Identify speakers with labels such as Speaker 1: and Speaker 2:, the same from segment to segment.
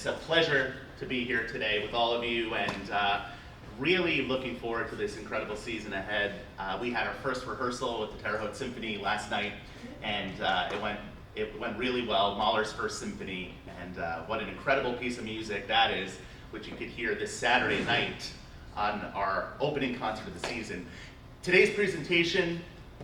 Speaker 1: a pleasure to be here today with all of you, and really looking forward to this incredible season ahead. We had our first rehearsal with the Terre Haute Symphony last night, and it went really well. Mahler's First Symphony, and what an incredible piece of music that is, which you could hear this Saturday night on our opening concert of the season. Today's presentation,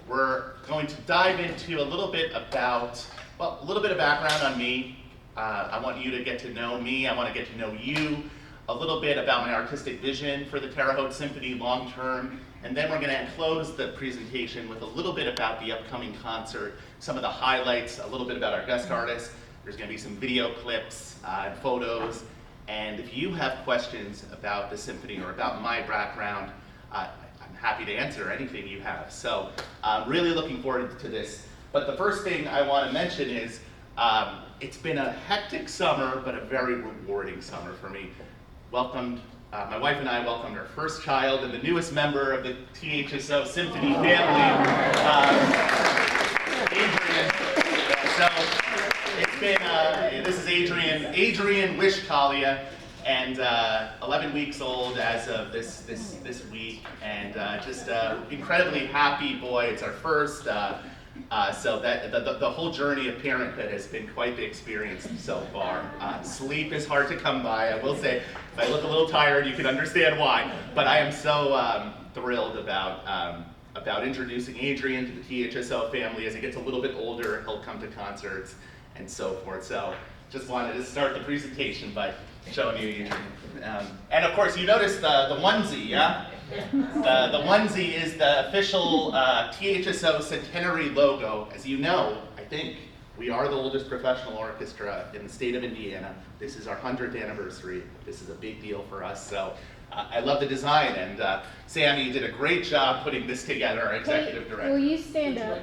Speaker 1: we're going to dive into a little bit about, well, a little bit of background on me. I want you to get to know me. I want to get to know you. A little bit about my artistic vision for the Terre Haute Symphony long term. And then we're going to close the presentation with a little bit about the upcoming concert, some of the highlights, a little bit about our guest artists. There's going to be some video clips and photos. And if you have questions about the symphony or about my background, I'm happy to answer anything you have. So I'm really looking forward to this. But the first thing I want to mention is it's been a hectic summer, but a very rewarding summer for me. My wife and I welcomed our first child and the newest member of the THSO Symphony family, Adrian. So it's been, this is Adrian Kalia, and 11 weeks old as of this week, and just incredibly happy boy. It's our first. So that the whole journey of parenthood has been quite the experience so far. Sleep is hard to come by. I will say, if I look a little tired, you can understand why. But I am so thrilled about introducing Adrian to the THSO family. As he gets a little bit older, he'll come to concerts and so forth. So just wanted to start the presentation by showing you Adrian. And of course, you noticed the onesie, yeah? The onesie is the official THSO centenary logo. As you know, I think, we are the oldest professional orchestra in the state of Indiana. This is our 100th anniversary. This is a big deal for us. So I love the design, and Sammy, you did a great job putting this together, our executive director.
Speaker 2: Will you stand up?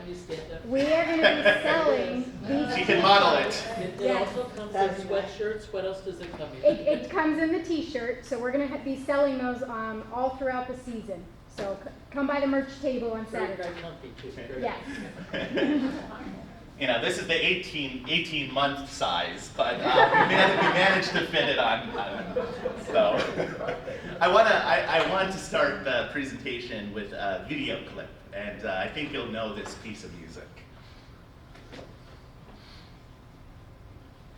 Speaker 2: We are going to be selling these.
Speaker 1: She can model it.
Speaker 3: It also comes in sweatshirts. What else does it come in?
Speaker 2: It comes in the t-shirt, so we're going to be selling those all throughout the season. So come by the merch table on Saturday.
Speaker 3: Very comfy too.
Speaker 2: Yes.
Speaker 1: You know, this is the 18-month size, but we managed to fit it on. So I want to start the presentation with a video clip, and I think you'll know this piece of music.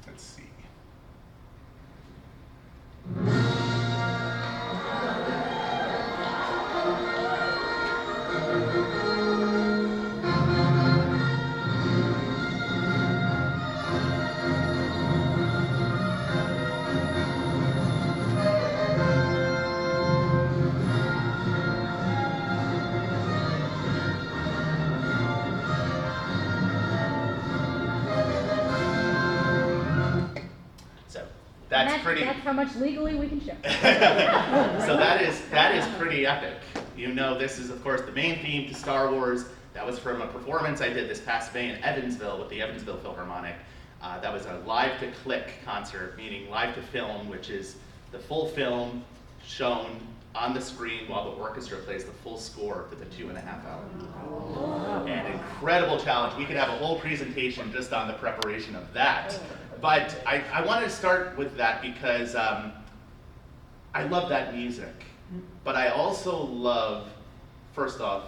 Speaker 1: Let's see.
Speaker 2: That's how much legally we can show.
Speaker 1: So that is pretty epic. You know, this is of course the main theme to Star Wars. That was from a performance I did this past May in Evansville with the Evansville Philharmonic. That was a live to click concert, meaning live to film, which is the full film shown on the screen while the orchestra plays the full score for the 2.5 hours. An incredible challenge. We could have a whole presentation just on the preparation of that. But I wanted to start with that because I love that music. But I also love, first off,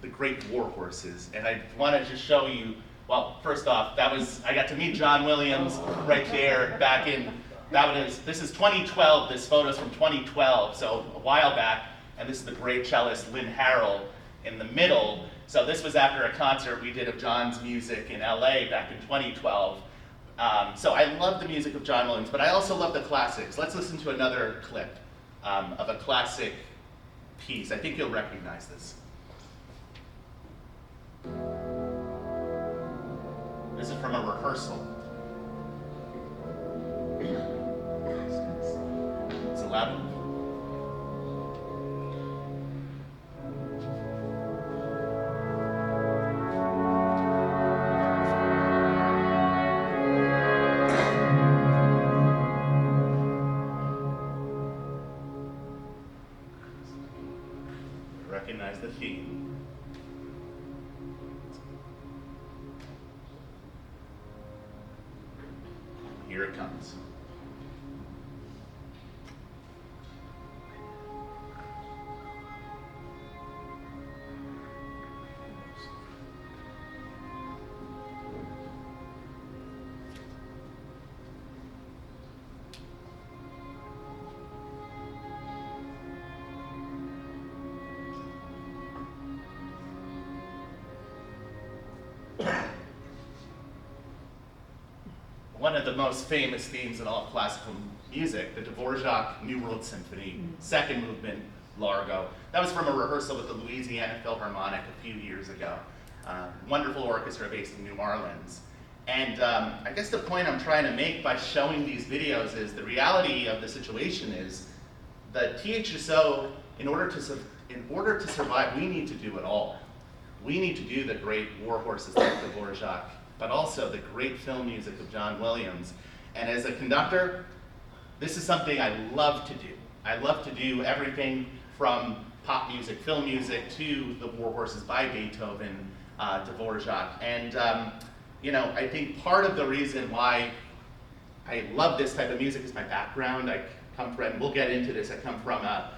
Speaker 1: the great war horses. And I wanted to show you, well, first off, I got to meet John Williams right there back in, this is 2012, this photo's from 2012, so a while back. And this is the great cellist Lynn Harrell in the middle. So this was after a concert we did of John's music in LA back in 2012. So I love the music of John Williams, but I also love the classics. Let's listen to another clip of a classic piece. I think you'll recognize this. This is from a rehearsal. It's a loud one. Recognize the theme. Here it comes. one of the most famous themes in all of classical music, the Dvorak New World Symphony, second movement, Largo. That was from a rehearsal with the Louisiana Philharmonic a few years ago. Wonderful orchestra based in New Orleans. And I guess the point I'm trying to make by showing these videos is the reality of the situation is the THSO, in order to survive, we need to do it all. We need to do the great war horses like Dvorak, but also the great film music of John Williams. And as a conductor, this is something I love to do. I love to do everything from pop music, film music, to the war horses by Beethoven, Dvorak. And you know, I think part of the reason why I love this type of music is my background. I come from, and we'll get into this, I come from a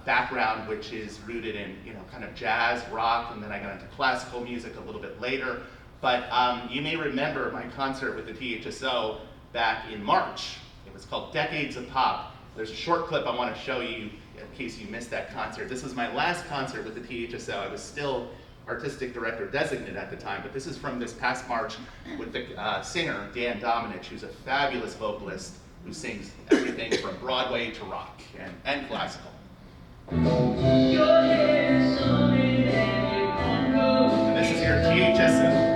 Speaker 1: background which is rooted in, you know, kind of jazz, rock, and then I got into classical music a little bit later. But you may remember my concert with the THSO back in March. It was called Decades of Pop. There's a short clip I want to show you in case you missed that concert. This was my last concert with the THSO. I was still artistic director designate at the time, but this is from this past March with the singer, Dan Dominich, who's a fabulous vocalist who sings everything from Broadway to rock and classical. And this is your THSO.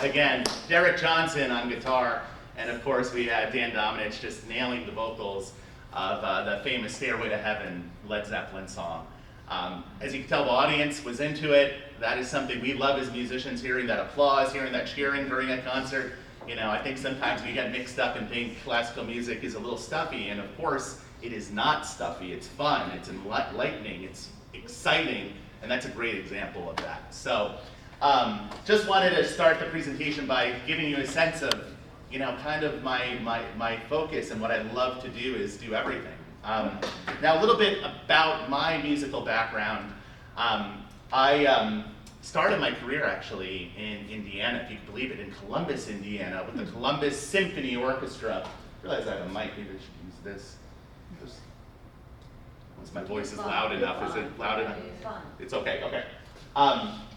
Speaker 1: Again, Derek Johnson on guitar, and of course we had Dan Dominich just nailing the vocals of the famous Stairway to Heaven Led Zeppelin song. As you can tell, the audience was into it. That is something we love as musicians, hearing that applause, hearing that cheering during a concert. You know, I think sometimes we get mixed up and think classical music is a little stuffy, and of course it is not stuffy. It's fun, it's enlightening, it's exciting, and that's a great example of that. So, just wanted to start the presentation by giving you a sense of, you know, kind of my focus, and what I love to do is do everything. Now a little bit about my musical background. I started my career actually in Indiana, if you can believe it, in Columbus, Indiana, with the Columbus Symphony Orchestra. I realize I have a mic, maybe I should use this. Once my voice is loud enough, is it loud enough? It's okay, okay.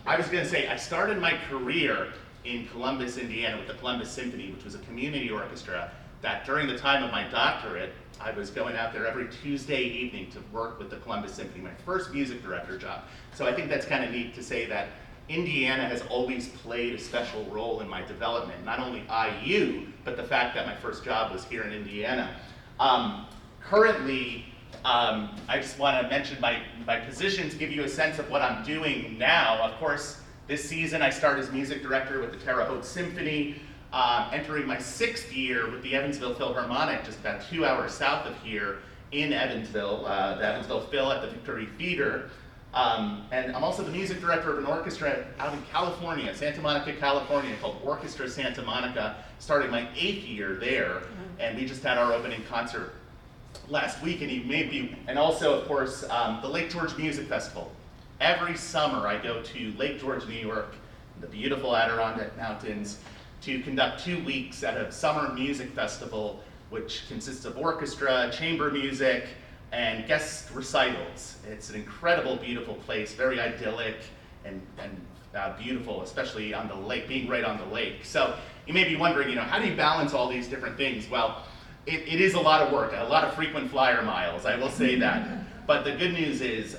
Speaker 1: I was going to say, I started my career in Columbus, Indiana with the Columbus Symphony, which was a community orchestra that during the time of my doctorate, I was going out there every Tuesday evening to work with the Columbus Symphony, my first music director job. So I think that's kind of neat to say that Indiana has always played a special role in my development, not only IU, but the fact that my first job was here in Indiana. Currently, I just want to mention my position to give you a sense of what I'm doing now. Of course, this season I start as music director with the Terre Haute Symphony, entering my 6th year with the Evansville Philharmonic, just about 2 hours south of here, in Evansville, the Evansville Phil at the Victory Theater. And I'm also the music director of an orchestra out in California, Santa Monica, California, called Orchestra Santa Monica, starting my 8th year there. And we just had our opening concert last week, and also, of course, the Lake George Music Festival. Every summer I go to Lake George, New York, the beautiful Adirondack Mountains, to conduct 2 weeks at a summer music festival, which consists of orchestra, chamber music, and guest recitals. It's an incredible, beautiful place, very idyllic and beautiful, especially on the lake, being right on the lake. So you may be wondering, how do you balance all these different things? Well, it is a lot of work, a lot of frequent flyer miles, I will say that. But the good news is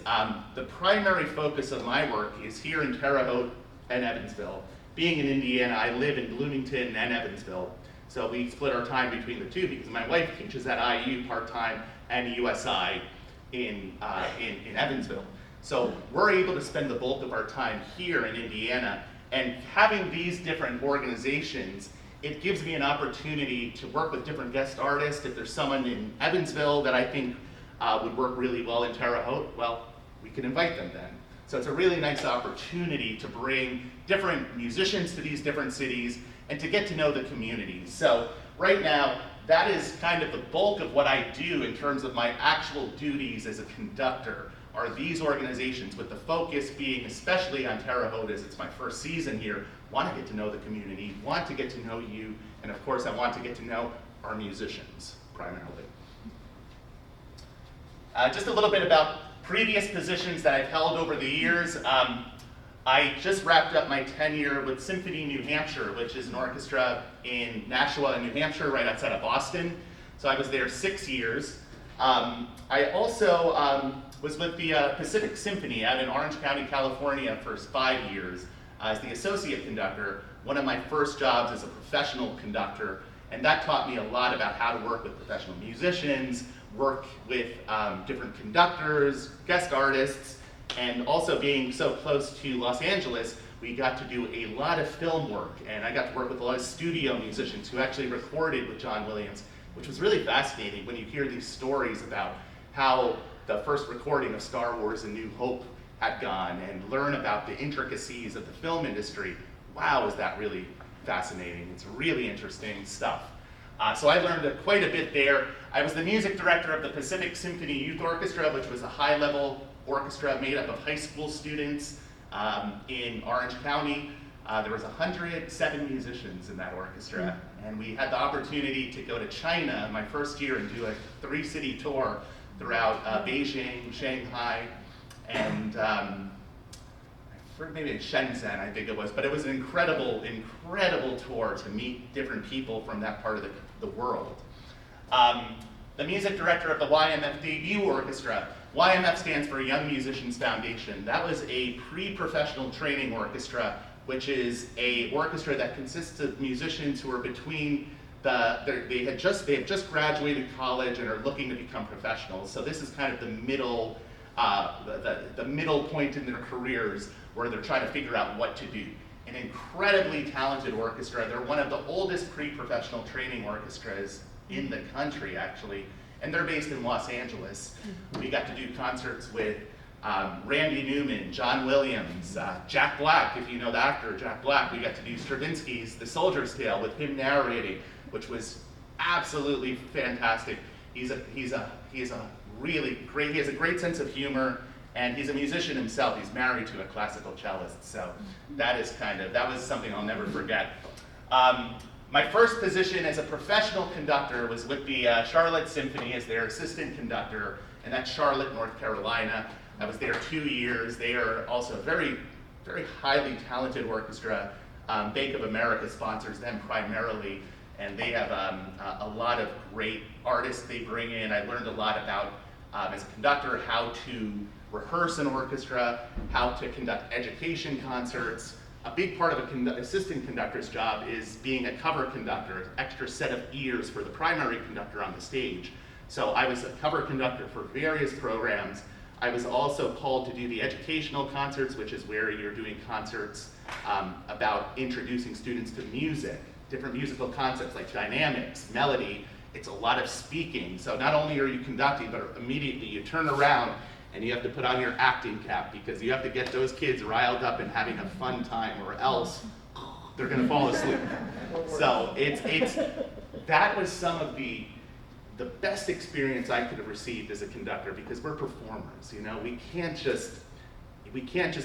Speaker 1: the primary focus of my work is here in Terre Haute and Evansville. Being in Indiana, I live in Bloomington and Evansville. So we split our time between the two because my wife teaches at IU part-time and USI in Evansville. So we're able to spend the bulk of our time here in Indiana, and having these different organizations, it gives me an opportunity to work with different guest artists. If there's someone in Evansville that I think would work really well in Terre Haute, well, we can invite them then. So it's a really nice opportunity to bring different musicians to these different cities and to get to know the communities. So right now, that is kind of the bulk of what I do in terms of my actual duties as a conductor, are these organizations, with the focus being especially on Terre Haute, as it's my first season here. Want to get to know the community, want to get to know you, and of course I want to get to know our musicians primarily. Just a little bit about previous positions that I've held over the years. I just wrapped up my tenure with Symphony New Hampshire, which is an orchestra in Nashua, New Hampshire, right outside of Boston. So I was there 6 years. I also was with the Pacific Symphony out in Orange County, California for 5 years as the associate conductor, one of my first jobs as a professional conductor, and that taught me a lot about how to work with professional musicians, work with different conductors, guest artists, and also being so close to Los Angeles, we got to do a lot of film work, and I got to work with a lot of studio musicians who actually recorded with John Williams, which was really fascinating when you hear these stories about how the first recording of Star Wars: A New Hope had gone, and learn about the intricacies of the film industry. Wow, is that really fascinating. It's really interesting stuff. So I learned quite a bit there. I was the music director of the Pacific Symphony Youth Orchestra, which was a high-level orchestra made up of high school students in Orange County. There was 107 musicians in that orchestra, and we had the opportunity to go to China my first year and do a 3-city tour throughout Beijing, Shanghai, and maybe in Shenzhen, I think it was, but it was an incredible, incredible tour to meet different people from that part of the world. The music director of the YMF debut orchestra. YMF stands for Young Musicians Foundation. That was a pre-professional training orchestra, which is a orchestra that consists of musicians who are between they have just graduated college and are looking to become professionals. So this is kind of the middle the middle point in their careers where they're trying to figure out what to do. An incredibly talented orchestra. They're one of the oldest pre-professional training orchestras in the country, actually, and they're based in Los Angeles. We got to do concerts with Randy Newman, John Williams, Jack Black, if you know the actor, Jack Black. We got to do Stravinsky's The Soldier's Tale with him narrating, which was absolutely fantastic. He has a great sense of humor, and he's a musician himself. He's married to a classical cellist, so that was something I'll never forget. My first position as a professional conductor was with the Charlotte Symphony as their assistant conductor, and that's Charlotte, North Carolina. I was there 2 years. They are also a very, very highly talented orchestra. Bank of America sponsors them primarily, and they have a lot of great artists they bring in. I learned a lot about, as a conductor, how to rehearse an orchestra, how to conduct education concerts. A big part of an assistant conductor's job is being a cover conductor, an extra set of ears for the primary conductor on the stage. So I was a cover conductor for various programs. I was also called to do the educational concerts, which is where you're doing concerts about introducing students to music, different musical concepts like dynamics, melody, It's a lot of speaking. So not only are you conducting, but immediately you turn around and you have to put on your acting cap because you have to get those kids riled up and having a fun time, or else they're gonna fall asleep. So that was some of the best experience I could have received as a conductor, because we're performers, you know? We can't just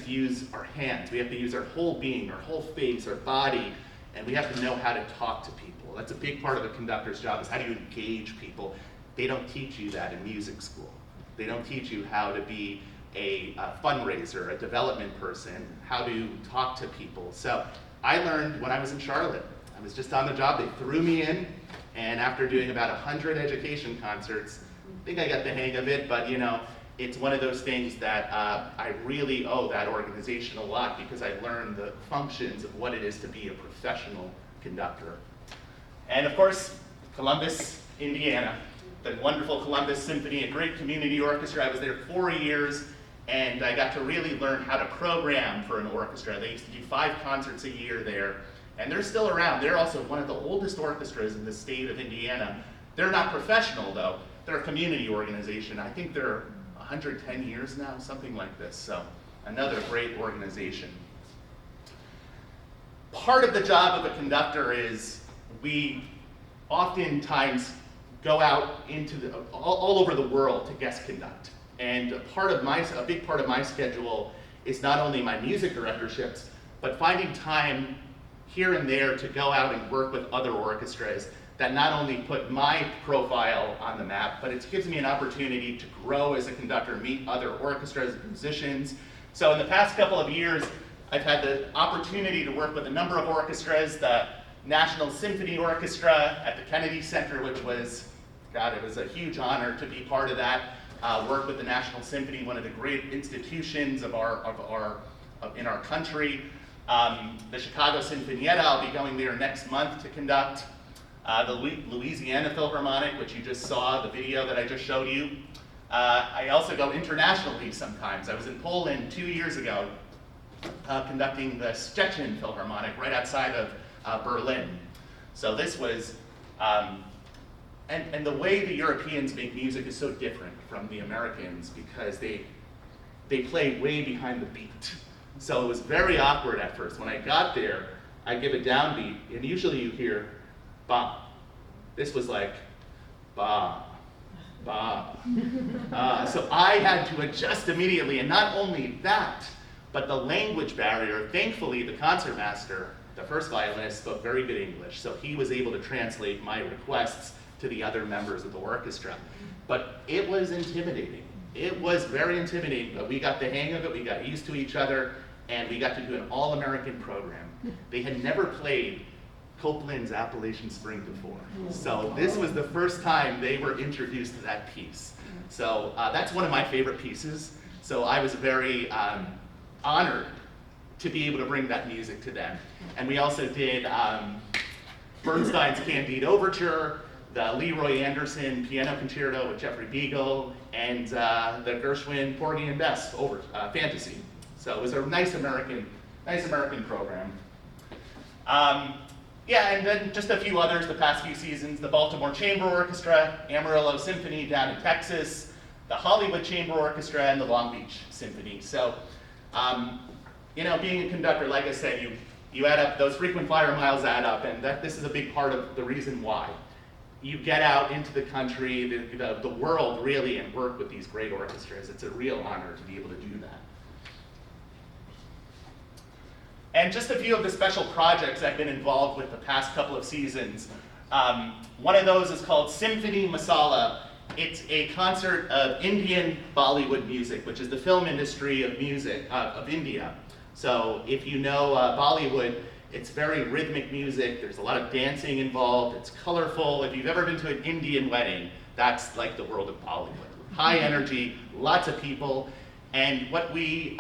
Speaker 1: use our hands. We have to use our whole being, our whole face, our body, and we have to know how to talk to people. That's a big part of a conductor's job, is how do you engage people. They don't teach you that in music school. They don't teach you how to be a fundraiser, a development person, how to talk to people. So I learned when I was in Charlotte. I was just on the job, they threw me in, and after doing about 100 education concerts, I think I got the hang of it, but you know, it's one of those things that I really owe that organization a lot, because I learned the functions of what it is to be a professional conductor. And of course, Columbus, Indiana, the wonderful Columbus Symphony, a great community orchestra. I was there 4 years, and I got to really learn how to program for an orchestra. They used to do 5 concerts a year there, and they're still around. They're also one of the oldest orchestras in the state of Indiana. They're not professional though, they're a community organization. I think they're 110 years now, something like this, so another great organization. Part of the job of a conductor is we oftentimes go out into all over the world to guest conduct. And a big part of my schedule is not only my music directorships, but finding time here and there to go out and work with other orchestras that not only put my profile on the map, but it gives me an opportunity to grow as a conductor, meet other orchestras, musicians. So in the past couple of years, I've had the opportunity to work with a number of orchestras, the National Symphony Orchestra at the Kennedy Center, which was, God, it was a huge honor to be part of that. Work with the National Symphony, one of the great institutions in our country. The Chicago Sinfonietta, I'll be going there next month to conduct. The Louisiana Philharmonic, which you just saw, the video that I just showed you. I also go internationally sometimes. I was in Poland 2 years ago conducting the Szczecin Philharmonic right outside of Berlin. So this was, and the way the Europeans make music is so different from the Americans, because they play way behind the beat. So it was very awkward at first. When I got there, I give a downbeat, and usually you hear ba. This was like ba, ba. So I had to adjust immediately, and not only that, but the language barrier. Thankfully, the concertmaster, the first violinist, spoke very good English, so he was able to translate my requests to the other members of the orchestra. But it was intimidating. It was very intimidating, but we got the hang of it, we got used to each other, and we got to do an all-American program. They had never played Copland's Appalachian Spring before. So this was the first time they were introduced to that piece. So that's one of my favorite pieces. So I was very honored to be able to bring that music to them. And we also did Bernstein's Candide Overture, the Leroy Anderson Piano Concerto with Jeffrey Beagle, and the Gershwin Porgy and Bess Fantasy. So it was a nice American program. Yeah, and then just a few others the past few seasons: the Baltimore Chamber Orchestra, Amarillo Symphony down in Texas, the Hollywood Chamber Orchestra, and the Long Beach Symphony. So, you know, being a conductor, like I said, you add up, those frequent flyer miles add up, and this is a big part of the reason why. You get out into the country, the world really, and work with these great orchestras. It's a real honor to be able to do that. And just a few of the special projects I've been involved with the past couple of seasons. One of those is called Symphony Masala. It's a concert of Indian Bollywood music, which is the film industry of music of India. So if you know Bollywood, it's very rhythmic music. There's a lot of dancing involved. It's colorful. If you've ever been to an Indian wedding, that's like the world of Bollywood. High energy, lots of people. And what we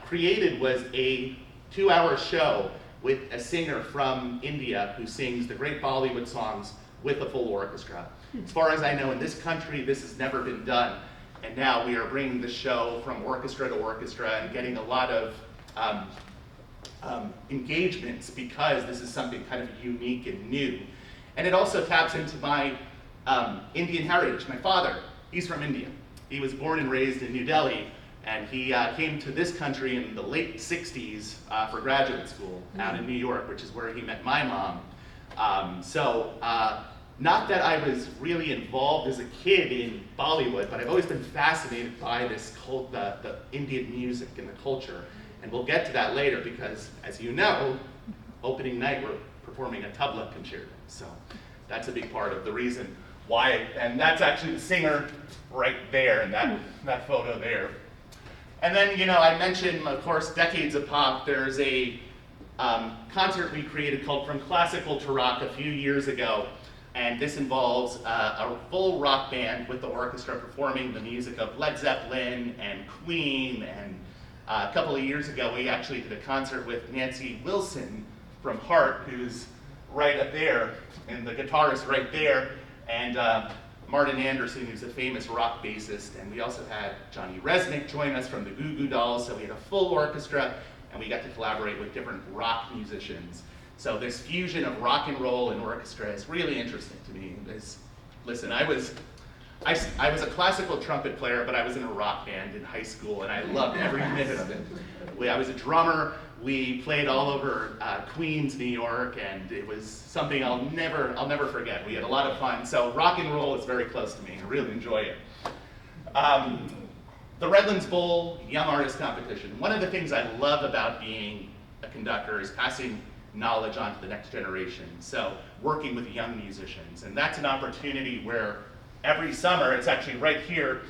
Speaker 1: created was a 2-hour show with a singer from India who sings the great Bollywood songs with a full orchestra. As far as I know, in this country, this has never been done. And now we are bringing the show from orchestra to orchestra and getting a lot of engagements, because this is something kind of unique and new. And it also taps into my Indian heritage. My father, he's from India. He was born and raised in New Delhi, and he came to this country in the late 60s for graduate school out in New York, which is where he met my mom. Not that I was really involved as a kid in Bollywood, but I've always been fascinated by this the Indian music and the culture. And we'll get to that later because, as you know, opening night we're performing a tabla concerto. So that's a big part of the reason why, and that's actually the singer right there in that photo there. And then, you know, I mentioned, of course, Decades of Pop. There's a concert we created called From Classical to Rock a few years ago. And this involves a full rock band with the orchestra performing the music of Led Zeppelin and Queen. And a couple of years ago, we actually did a concert with Nancy Wilson from Heart, who's right up there, and the guitarist right there, and Martin Anderson, who's a famous rock bassist. And we also had Johnny Resnick join us from the Goo Goo Dolls. So we had a full orchestra, and we got to collaborate with different rock musicians. So this fusion of rock and roll and orchestra is really interesting to me. Listen, I was a classical trumpet player, but I was in a rock band in high school, and I loved every minute of it. I was a drummer. We played all over Queens, New York, and it was something I'll never forget. We had a lot of fun. So rock and roll is very close to me. I really enjoy it. The Redlands Bowl Young Artist Competition. One of the things I love about being a conductor is passing knowledge on to the next generation. So working with young musicians. And that's an opportunity where every summer, it's actually right here,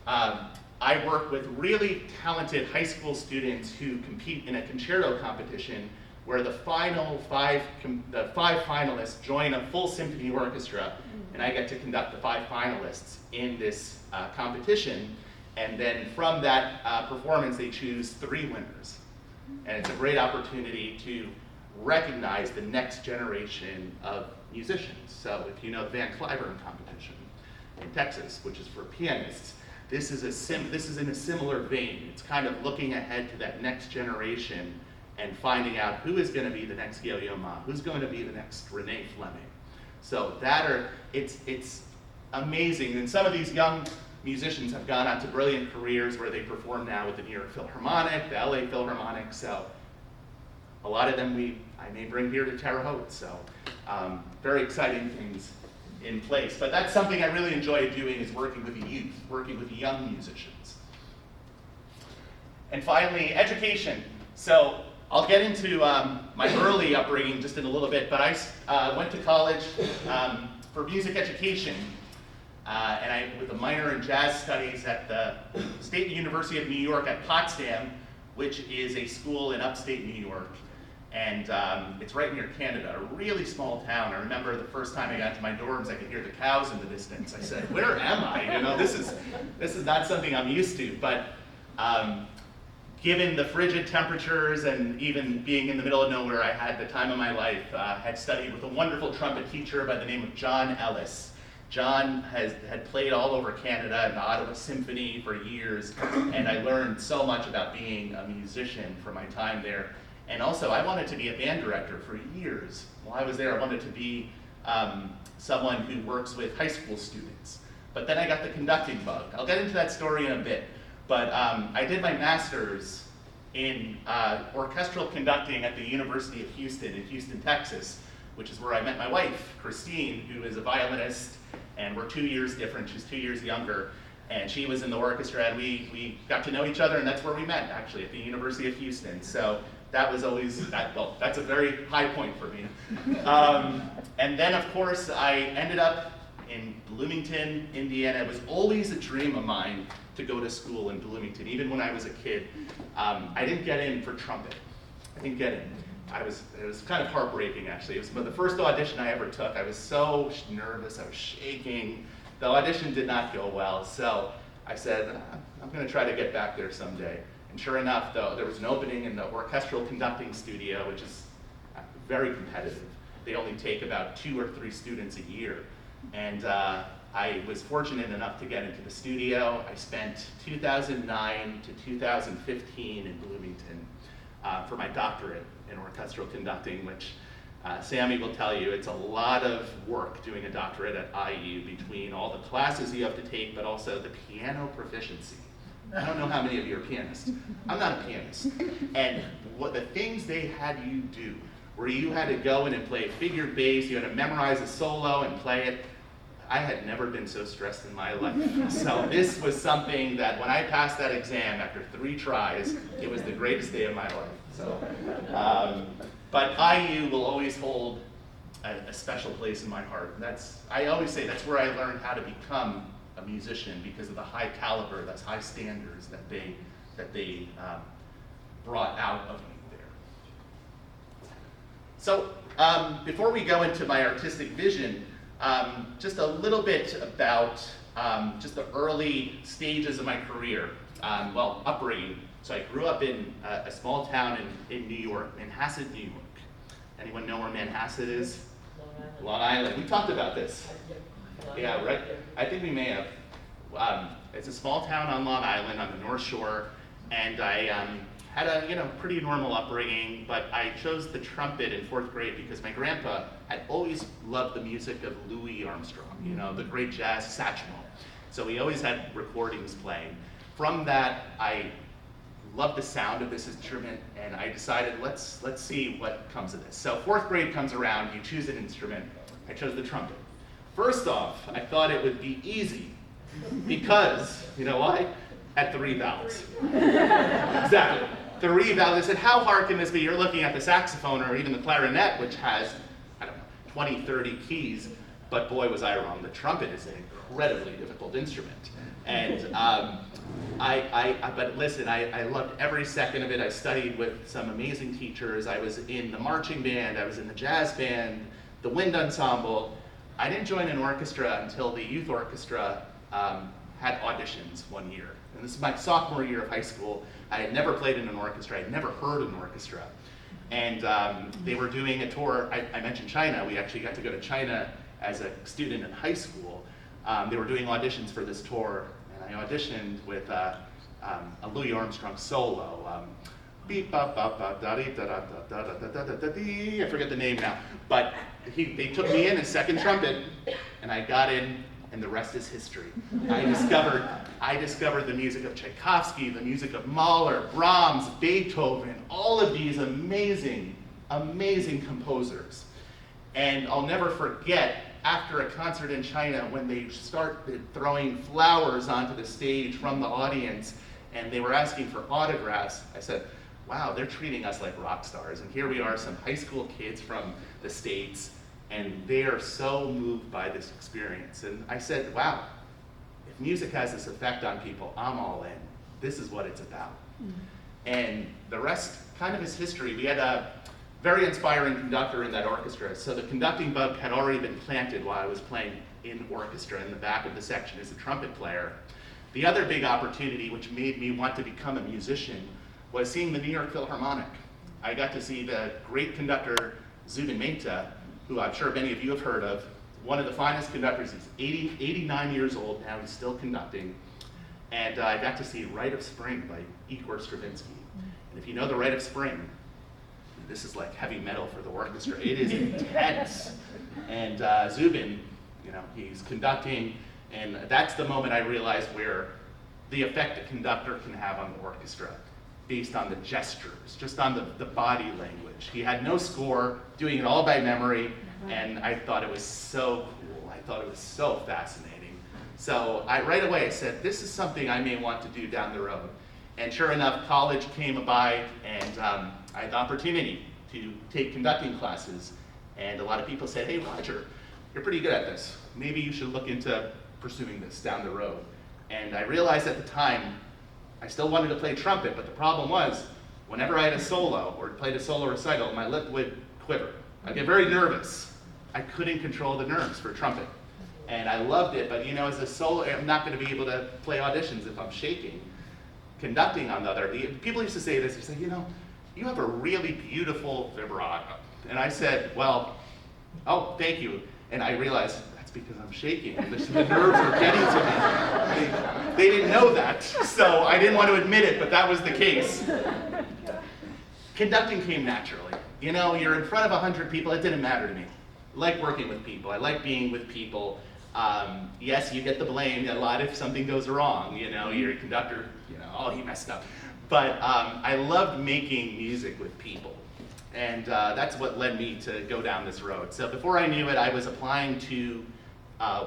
Speaker 1: I work with really talented high school students who compete in a concerto competition where the five finalists join a full symphony orchestra, and I get to conduct the 5 finalists in this competition. And then from that performance, they choose 3 winners. And it's a great opportunity to recognize the next generation of musicians. So if you know the Van Cliburn competition in Texas, which is for pianists, this is in a similar vein. It's kind of looking ahead to that next generation and finding out who is going to be the next Yo-Yo Ma, who's going to be the next Renee Fleming. So it's amazing. And some of these young musicians have gone on to brilliant careers where they perform now with the New York Philharmonic, the LA Philharmonic. So a lot of them I may bring here to Terre Haute. So very exciting things in place. But that's something I really enjoy doing, is working with the youth, working with young musicians. And finally, education. So I'll get into my early upbringing just in a little bit, but I went to college for music education, and with a minor in jazz studies at the State University of New York at Potsdam, which is a school in upstate New York. And it's right near Canada, a really small town. I remember the first time I got to my dorms, I could hear the cows in the distance. I said, where am I? You know, this is not something I'm used to. But given the frigid temperatures and even being in the middle of nowhere, I had the time of my life. Had studied with a wonderful trumpet teacher by the name of John Ellis. John had played all over Canada and the Ottawa Symphony for years, and I learned so much about being a musician from my time there. And also, I wanted to be a band director for years. While I was there, I wanted to be someone who works with high school students. But then I got the conducting bug. I'll get into that story in a bit. But I did my master's in orchestral conducting at the University of Houston in Houston, Texas, which is where I met my wife, Christine, who is a violinist, and we're 2 years different. She's 2 years younger. And she was in the orchestra, and we got to know each other, and that's where we met, actually, at the University of Houston. So that was always, that's a very high point for me. And then, of course, I ended up in Bloomington, Indiana. It was always a dream of mine to go to school in Bloomington, even when I was a kid. I didn't get in for trumpet. I didn't get in. It was kind of heartbreaking, actually. It was the first audition I ever took. I was so nervous, I was shaking. The audition did not go well, so I said, I'm going to try to get back there someday. And sure enough, though, there was an opening in the orchestral conducting studio, which is very competitive. They only take about 2 or 3 students a year. And I was fortunate enough to get into the studio. I spent 2009 to 2015 in Bloomington for my doctorate in orchestral conducting, which Sammy will tell you it's a lot of work doing a doctorate at IU between all the classes you have to take, but also the piano proficiency. I don't know how many of you are pianists. I'm not a pianist. And what the things they had you do, where you had to go in and play a figured bass, you had to memorize a solo and play it, I had never been so stressed in my life. So this was something that when I passed that exam after 3 tries, it was the greatest day of my life. So, but IU will always hold a special place in my heart. I always say that's where I learned how to become a musician, because of the high caliber, those high standards that they brought out of me there. So before we go into my artistic vision, just a little bit about just the early stages of my career, upbringing. So I grew up in a small town in New York, Manhasset, New York. Anyone know where Manhasset is? Long Island. We talked about this. Yeah, right. I think we may have. It's a small town on Long Island on the North Shore, and I had a pretty normal upbringing. But I chose the trumpet in 4th grade because my grandpa had always loved the music of Louis Armstrong, the great jazz satchmo. So we always had recordings playing. From that, I loved the sound of this instrument, and I decided let's see what comes of this. So 4th grade comes around, you choose an instrument. I chose the trumpet. First off, I thought it would be easy because, you know why? At 3 valves. Exactly. 3 valves. I said, how hard can this be? You're looking at the saxophone or even the clarinet, which has, 20, 30 keys, but boy, was I wrong. The trumpet is an incredibly difficult instrument. And but listen, I loved every second of it. I studied with some amazing teachers. I was in the marching band, I was in the jazz band, the wind ensemble. I didn't join an orchestra until the youth orchestra had auditions one year. And this is my sophomore year of high school. I had never played in an orchestra. I had never heard an orchestra. And they were doing a tour. I mentioned China. We actually got to go to China as a student in high school. They were doing auditions for this tour, and I auditioned with a Louis Armstrong solo. Beep, bop, bop, bop, da, dee, da, da, da, da, da, da, da, da, dee. I forget the name now. But they took me in as second trumpet, and I got in, and the rest is history. I discovered the music of Tchaikovsky, the music of Mahler, Brahms, Beethoven, all of these amazing, amazing composers. And I'll never forget, after a concert in China, when they started throwing flowers onto the stage from the audience, and they were asking for autographs, I said, wow, they're treating us like rock stars. And here we are, some high school kids from the States, and they are so moved by this experience. And I said, wow, if music has this effect on people, I'm all in. This is what it's about. Mm-hmm. And the rest kind of is history. We had a very inspiring conductor in that orchestra. So the conducting bug had already been planted while I was playing in orchestra in the back of the section as a trumpet player. The other big opportunity which made me want to become a musician was seeing the New York Philharmonic. I got to see the great conductor Zubin Mehta, who I'm sure many of you have heard of, one of the finest conductors. He's 89 years old now, he's still conducting. And I got to see Rite of Spring by Igor Stravinsky. And if you know the Rite of Spring, this is like heavy metal for the orchestra. It is intense. And Zubin, he's conducting, and that's the moment I realized where the effect a conductor can have on the orchestra, based on the gestures, just on the body language. He had no score, doing it all by memory, and I thought it was so cool. I thought it was so fascinating. So right away I said, this is something I may want to do down the road. And sure enough, college came by, and I had the opportunity to take conducting classes. And a lot of people said, hey, Roger, you're pretty good at this. Maybe you should look into pursuing this down the road. And I realized at the time, I still wanted to play trumpet, but the problem was, whenever I had a solo or played a solo recital, my lip would quiver. I'd get very nervous. I couldn't control the nerves for trumpet. And I loved it, but as a solo, I'm not going to be able to play auditions if I'm shaking. Conducting, on the other, people used to say this, they say, you have a really beautiful vibrato. And I said, well, oh, thank you. And I realized, that's because I'm shaking. The nerves are getting to me. They didn't know that, so I didn't want to admit it, but that was the case. Conducting came naturally. You know, you're in front of 100 people, it didn't matter to me. I like working with people, I like being with people. Yes, you get the blame a lot if something goes wrong, you know, your conductor, you know, oh, he messed up. But I loved making music with people. And that's what led me to go down this road. So before I knew it, I was applying to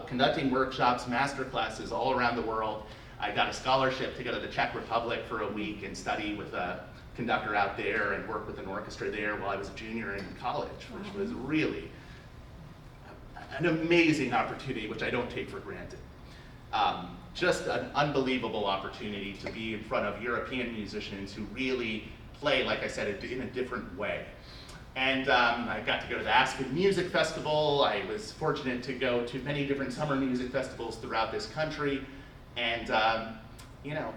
Speaker 1: conducting workshops, master classes all around the world. I got a scholarship to go to the Czech Republic for a week and study with a conductor out there and work with an orchestra there while I was a junior in college, which was really an amazing opportunity, which I don't take for granted. Just an unbelievable opportunity to be in front of European musicians who really play, like I said, in a different way. And I got to go to the Aspen Music Festival. I was fortunate to go to many different summer music festivals throughout this country. And you know,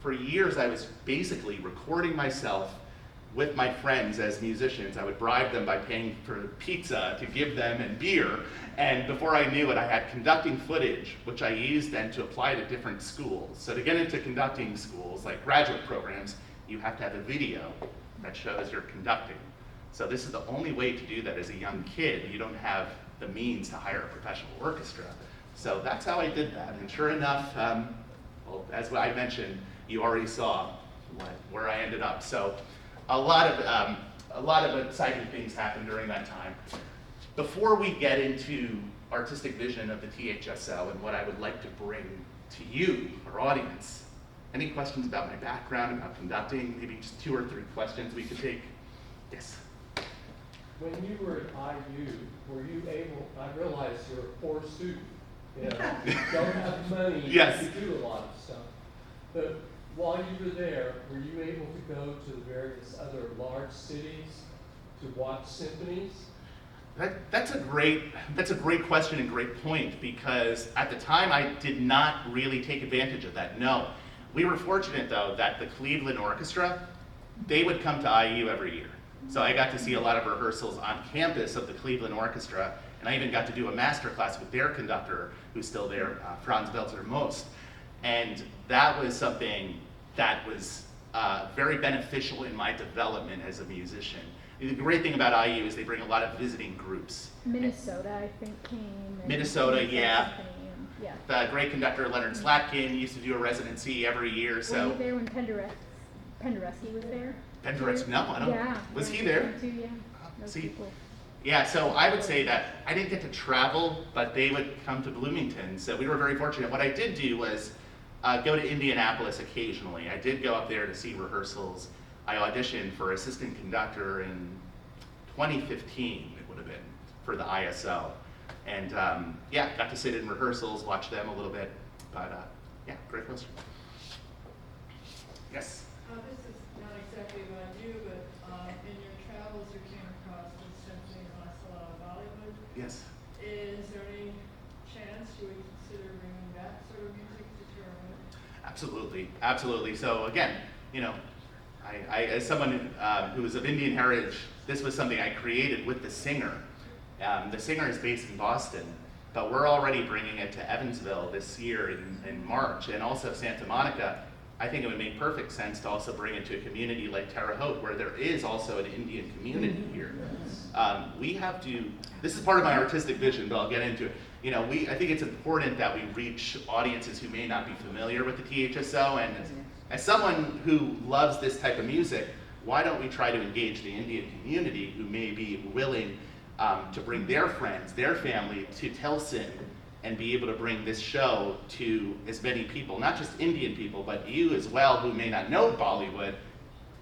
Speaker 1: for years I was basically recording myself with my friends as musicians. I would bribe them by paying for pizza to give them and beer. And before I knew it, I had conducting footage, which I used then to apply to different schools. So to get into conducting schools, like graduate programs, you have to have a video that shows you're conducting. So this is the only way to do that as a young kid. You don't have the means to hire a professional orchestra. So that's how I did that. And sure enough, well, as I mentioned, you already saw where I ended up. So a lot of exciting things happened during that time. Before we get into artistic vision of the THSO and what I would like to bring to you, our audience, any questions about my background, about conducting? Maybe just 2 or 3 questions we could take. Yes?
Speaker 4: When you were at IU, were you able, I realize you're a poor student, you know, you don't have money
Speaker 1: Yes.
Speaker 4: to do a lot of stuff, but while you were there, were you able to go to the various other large cities to watch symphonies?
Speaker 1: That's a great question and great point, because at the time I did not really take advantage of that, no. We were fortunate though that the Cleveland Orchestra, they would come to IU every year. So I got to see a lot of rehearsals on campus of the Cleveland Orchestra, and I even got to do a master class with their conductor, who's still there, Franz Belzer Most. And that was something that was very beneficial in my development as a musician. The great thing about IU is they bring a lot of visiting groups.
Speaker 2: Minnesota, I think, came.
Speaker 1: Minnesota, yeah.
Speaker 2: Yeah.
Speaker 1: The great conductor Leonard Slatkin used to do a residency every year, so.
Speaker 2: Were you there when Penderecki was there?
Speaker 1: Penderecki, no, I don't.
Speaker 2: Yeah.
Speaker 1: Was he there?
Speaker 2: Too, yeah. Those
Speaker 1: See,
Speaker 2: people.
Speaker 1: yeah, so I would say that I didn't get to travel, but they would come to Bloomington, so we were very fortunate. What I did do was go to Indianapolis occasionally. I did go up there to see rehearsals. I auditioned for assistant conductor in 2015, it would have been, for the ISO. And yeah, got to sit in rehearsals, watch them a little bit, but yeah, great question. Yes?
Speaker 5: This is not exactly about you, but in your travels you came across the Symphony Orchestra of Bollywood.
Speaker 1: Yes.
Speaker 5: Is there any chance you would consider bringing that sort of music to Terre Haute?
Speaker 1: Absolutely, absolutely. So again, you know, I as someone who is of Indian heritage, this was something I created with the singer. The singer is based in Boston, but we're already bringing it to Evansville this year in March, and also Santa Monica. I think it would make perfect sense to also bring it to a community like Terre Haute, where there is also an Indian community here. We have to, this is part of my artistic vision, but I'll get into it. You know, I think it's important that we reach audiences who may not be familiar with the THSO, and as someone who loves this type of music, why don't we try to engage the Indian community who may be willing to bring their friends, their family to Tilson, and be able to bring this show to as many people, not just Indian people, but you as well who may not know Bollywood.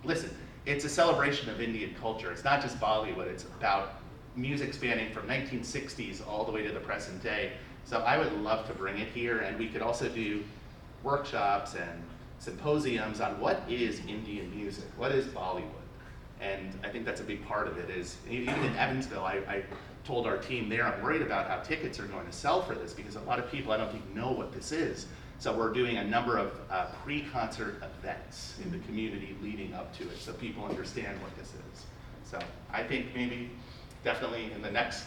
Speaker 1: Listen, it's a celebration of Indian culture. It's not just Bollywood, it's about music spanning from 1960s all the way to the present day. So I would love to bring it here, and we could also do workshops and symposiums on what is Indian music, what is Bollywood. And I think that's a big part of it. Is even in Evansville, I told our team there, I'm worried about how tickets are going to sell for this, because a lot of people I don't think know what this is. So we're doing a number of pre-concert events in the community leading up to it, so people understand what this is. So I think maybe definitely in the next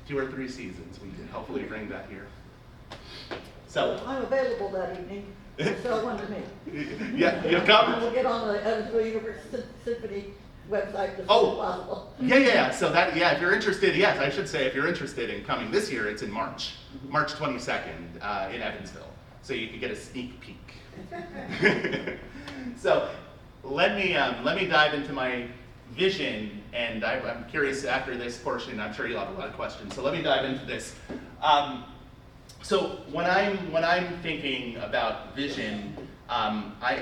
Speaker 1: 2 or 3 seasons, we can hopefully bring that here. So
Speaker 6: I'm available that evening, so one to me.
Speaker 1: yeah, you'll
Speaker 6: I
Speaker 1: come?
Speaker 6: will get on the Evansville University Symphony website as soon as
Speaker 1: Oh.
Speaker 6: possible.
Speaker 1: Yeah. So that, yeah, if you're interested, yes, I should say if you're interested in coming this year, it's in March 22nd in Evansville. So you can get a sneak peek. So let me dive into my vision, and I'm curious after this portion, I'm sure you'll have a lot of questions. So let me dive into this. So when I'm thinking about vision,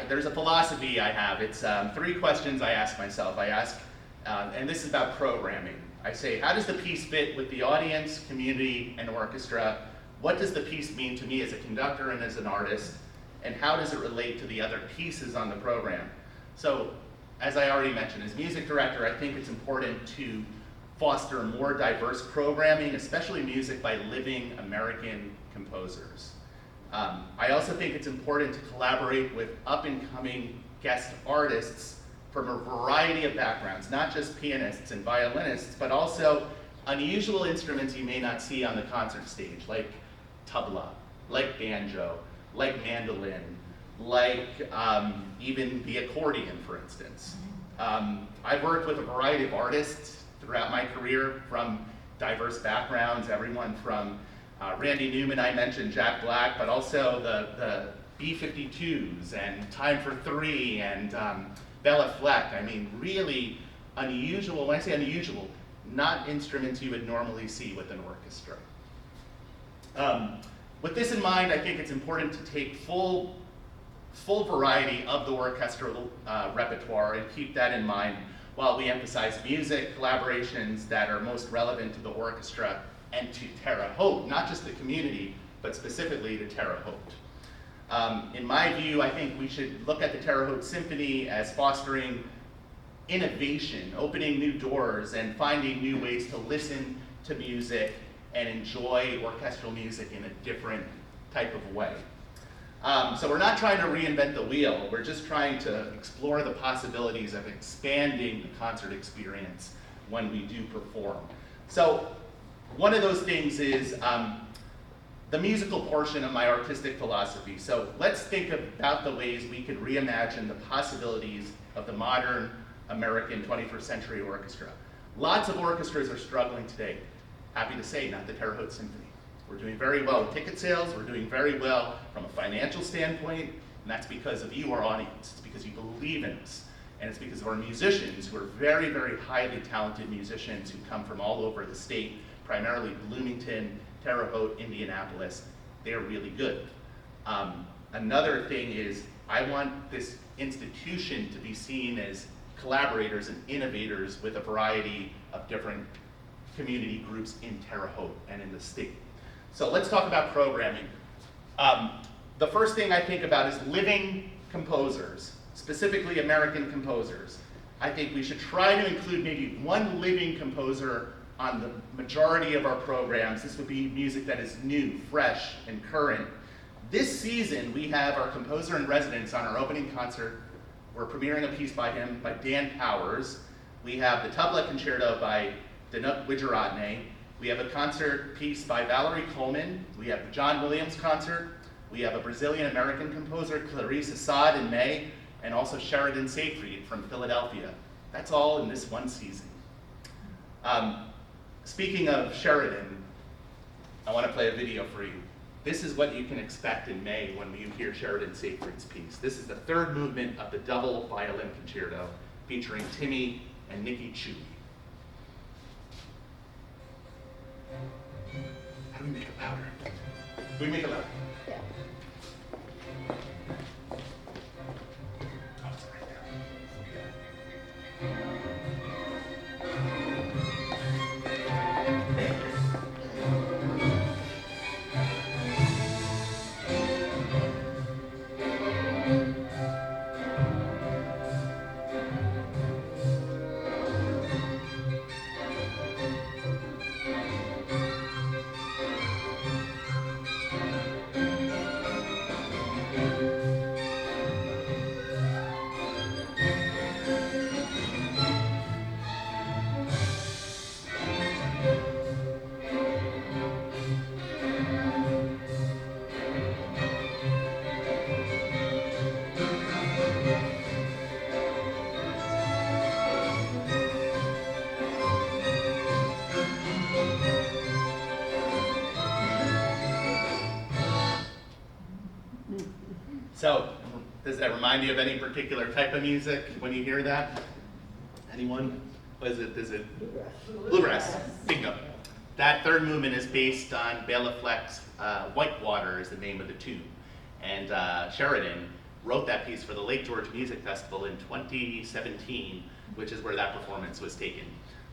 Speaker 1: there's a philosophy I have. It's 3 questions I ask myself. I ask, and this is about programming. I say, how does the piece fit with the audience, community, and orchestra? What does the piece mean to me as a conductor and as an artist? And how does it relate to the other pieces on the program? So, as I already mentioned, as music director, I think it's important to foster more diverse programming, especially music by living American composers. I also think it's important to collaborate with up-and-coming guest artists from a variety of backgrounds, not just pianists and violinists, but also unusual instruments you may not see on the concert stage, like tabla, like banjo, like mandolin, like even the accordion, for instance. I've worked with a variety of artists throughout my career from diverse backgrounds, everyone from Randy Newman, I mentioned Jack Black, but also the B-52s and Time for Three and Bella Fleck. I mean, really unusual, when I say unusual, not instruments you would normally see with an orchestra. With this in mind, I think it's important to take full variety of the orchestral repertoire and keep that in mind while we emphasize music collaborations that are most relevant to the orchestra and to Terre Haute, not just the community, but specifically to Terre Haute. In my view, I think we should look at the Terre Haute Symphony as fostering innovation, opening new doors, and finding new ways to listen to music and enjoy orchestral music in a different type of way. So we're not trying to reinvent the wheel, we're just trying to explore the possibilities of expanding the concert experience when we do perform. So one of those things is the musical portion of my artistic philosophy. So let's think about the ways we could reimagine the possibilities of the modern American 21st century orchestra. Lots of orchestras are struggling today. Happy to say, not the Terre Haute Symphony. We're doing very well with ticket sales, we're doing very well from a financial standpoint, and that's because of you, our audience. It's because you believe in us, and it's because of our musicians, who are very, very highly talented musicians who come from all over the state, primarily Bloomington, Terre Haute, Indianapolis. They're really good. Another thing is, I want this institution to be seen as collaborators and innovators with a variety of different community groups in Terre Haute and in the state. So let's talk about programming. The first thing I think about is living composers, specifically American composers. I think we should try to include maybe one living composer on the majority of our programs. This would be music that is new, fresh, and current. This season, we have our composer in residence on our opening concert. We're premiering a piece by him, by Dan Powers. We have the Tabla Concerto by Danut Wijeratne. We have a concert piece by Valerie Coleman. We have the John Williams concert. We have a Brazilian-American composer, Clarice Assad, in May, and also Sheridan Seyfried from Philadelphia. That's all in this one season. Speaking of Sheridan, I want to play a video for you. This is what you can expect in May when you hear Sheridan Seyfried's piece. This is the third movement of the double violin concerto featuring Timmy and Nikki Chu. How do we make it louder? Do we make it louder?
Speaker 2: Yeah.
Speaker 1: Oh, it's right there. that remind you of any particular type of music when you hear that? Anyone? Is it bluegrass? Bingo. That third movement is based on Bela Fleck's Whitewater is the name of the tune. And Sheridan wrote that piece for the Lake George Music Festival in 2017, which is where that performance was taken.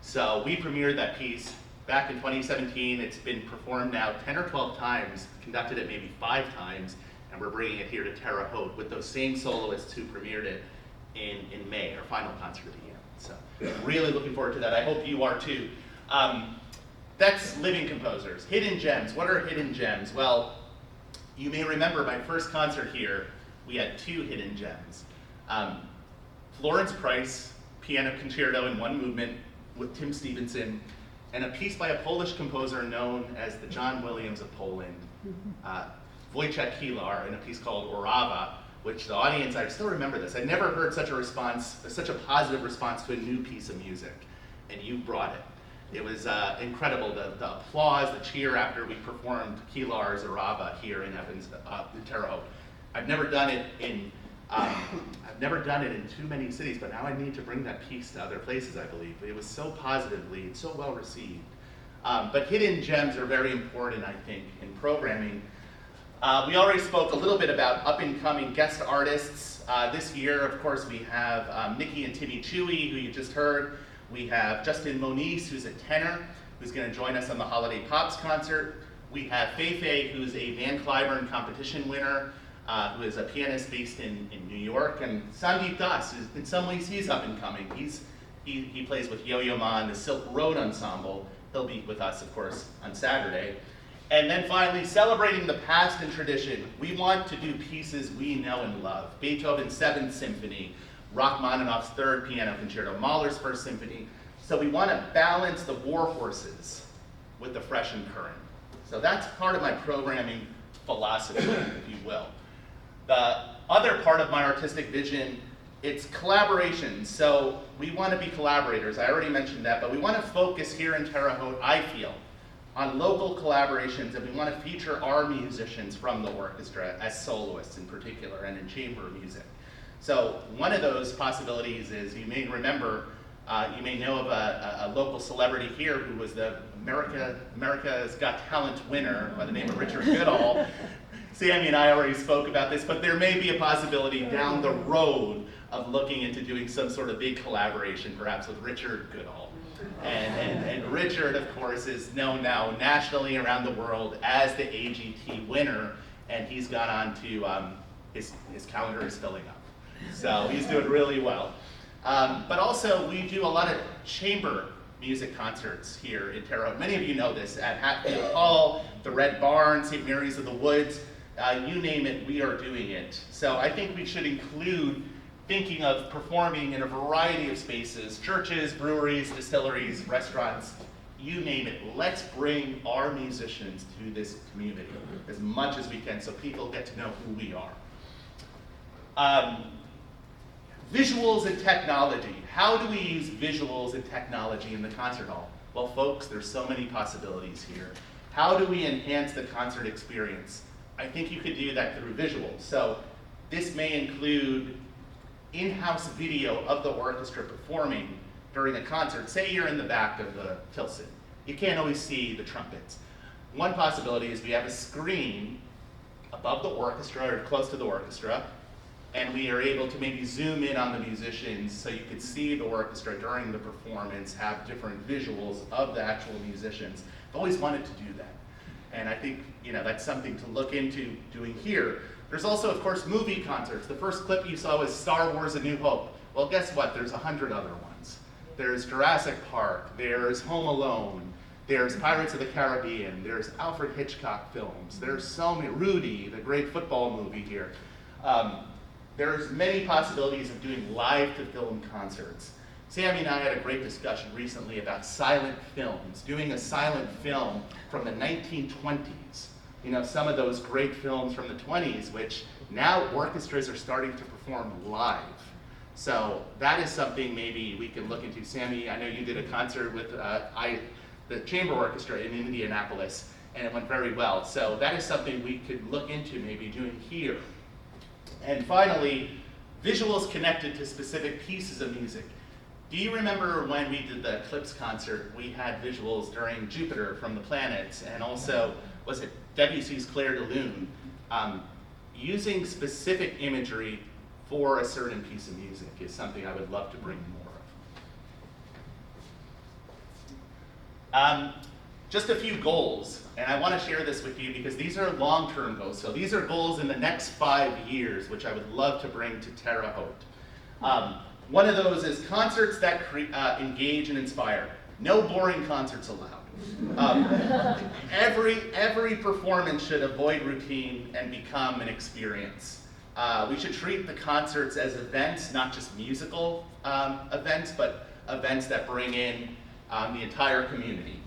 Speaker 1: So we premiered that piece back in 2017. It's been performed now 10 or 12 times, conducted it maybe 5 times, and we're bringing it here to Terre Haute with those same soloists who premiered it in May, our final concert of the year. So really looking forward to that. I hope you are too. That's living composers. Hidden gems. What are hidden gems? Well, you may remember my first concert here, we had 2 hidden gems. Florence Price, piano concerto in 1 movement with Tim Stevenson, and a piece by a Polish composer known as the John Williams of Poland, Wojciech Kilar, in a piece called Orawa, which the audience, I still remember this, I never heard such a response, such a positive response to a new piece of music, and you brought it. It was incredible, the applause, the cheer after we performed Kilar's Orawa here in Evans, in Terre Haute. I've never done it in too many cities, but now I need to bring that piece to other places, I believe. It was so positively, it's so well received. But hidden gems are very important, I think, in programming. We already spoke a little bit about up-and-coming guest artists. This year, of course, we have Nikki and Timmy Chewy, who you just heard. We have Justin Moniz, who's a tenor, who's going to join us on the Holiday Pops concert. We have Feifei, who's a Van Cliburn competition winner, who is a pianist based in New York. And Sandeep Das, in some ways, he's up-and-coming. He plays with Yo-Yo Ma and the Silk Road Ensemble. He'll be with us, of course, on Saturday. And then finally, celebrating the past and tradition, we want to do pieces we know and love. Beethoven's 7th Symphony, Rachmaninoff's 3rd Piano Concerto, Mahler's 1st Symphony. So we want to balance the war horses with the fresh and current. So that's part of my programming philosophy, if you will. The other part of my artistic vision, it's collaboration. So we want to be collaborators. I already mentioned that, but we want to focus here in Terre Haute, I feel, on local collaborations, and we want to feature our musicians from the orchestra as soloists in particular, and in chamber music. So one of those possibilities is, you may remember, you may know of a local celebrity here who was the America's Got Talent winner by the name of Richard Goodall. Sammy and I already spoke about this, but there may be a possibility down the road of looking into doing some sort of big collaboration, perhaps with Richard Goodall. And Richard, of course, is known now nationally around the world as the AGT winner, and he's gone on to, his calendar is filling up. So he's doing really well. But also, we do a lot of chamber music concerts here in Terre Haute. Many of you know this, at Hatfield Hall, the Red Barn, St. Mary's of the Woods, you name it, we are doing it. So I think we should include thinking of performing in a variety of spaces, churches, breweries, distilleries, restaurants, you name it. Let's bring our musicians to this community as much as we can so people get to know who we are. Visuals and technology. How do we use visuals and technology in the concert hall? Well, folks, there's so many possibilities here. How do we enhance the concert experience? I think you could do that through visuals. So this may include in-house video of the orchestra performing during a concert. Say you're in the back of the Tilson. You can't always see the trumpets. One possibility is we have a screen above the orchestra or close to the orchestra, and we are able to maybe zoom in on the musicians so you could see the orchestra during the performance, have different visuals of the actual musicians. I've always wanted to do that. And I think that's something to look into doing here. There's also, of course, movie concerts. The first clip you saw was Star Wars: A New Hope. Well, guess what? There's 100 other ones. There's Jurassic Park, there's Home Alone, there's Pirates of the Caribbean, there's Alfred Hitchcock films, there's so many, Rudy, the great football movie here. There's many possibilities of doing live-to-film concerts. Sammy and I had a great discussion recently about silent films, doing a silent film from the 1920s. Some of those great films from the 20s, which now orchestras are starting to perform live. So that is something maybe we can look into. Sammy, I know you did a concert with the chamber orchestra in Indianapolis, and it went very well. So that is something we could look into maybe doing here. And finally, visuals connected to specific pieces of music. Do you remember when we did the Eclipse concert, we had visuals during Jupiter from the planets, and also, was it Debussy's Clair de Lune? Using specific imagery for a certain piece of music is something I would love to bring more of. Just a few goals, and I want to share this with you because these are long-term goals. So these are goals in the next 5 years, which I would love to bring to Terre Haute. One of those is concerts that engage and inspire. No boring concerts allowed. Every performance should avoid routine and become an experience. We should treat the concerts as events, not just musical events, but events that bring in the entire community.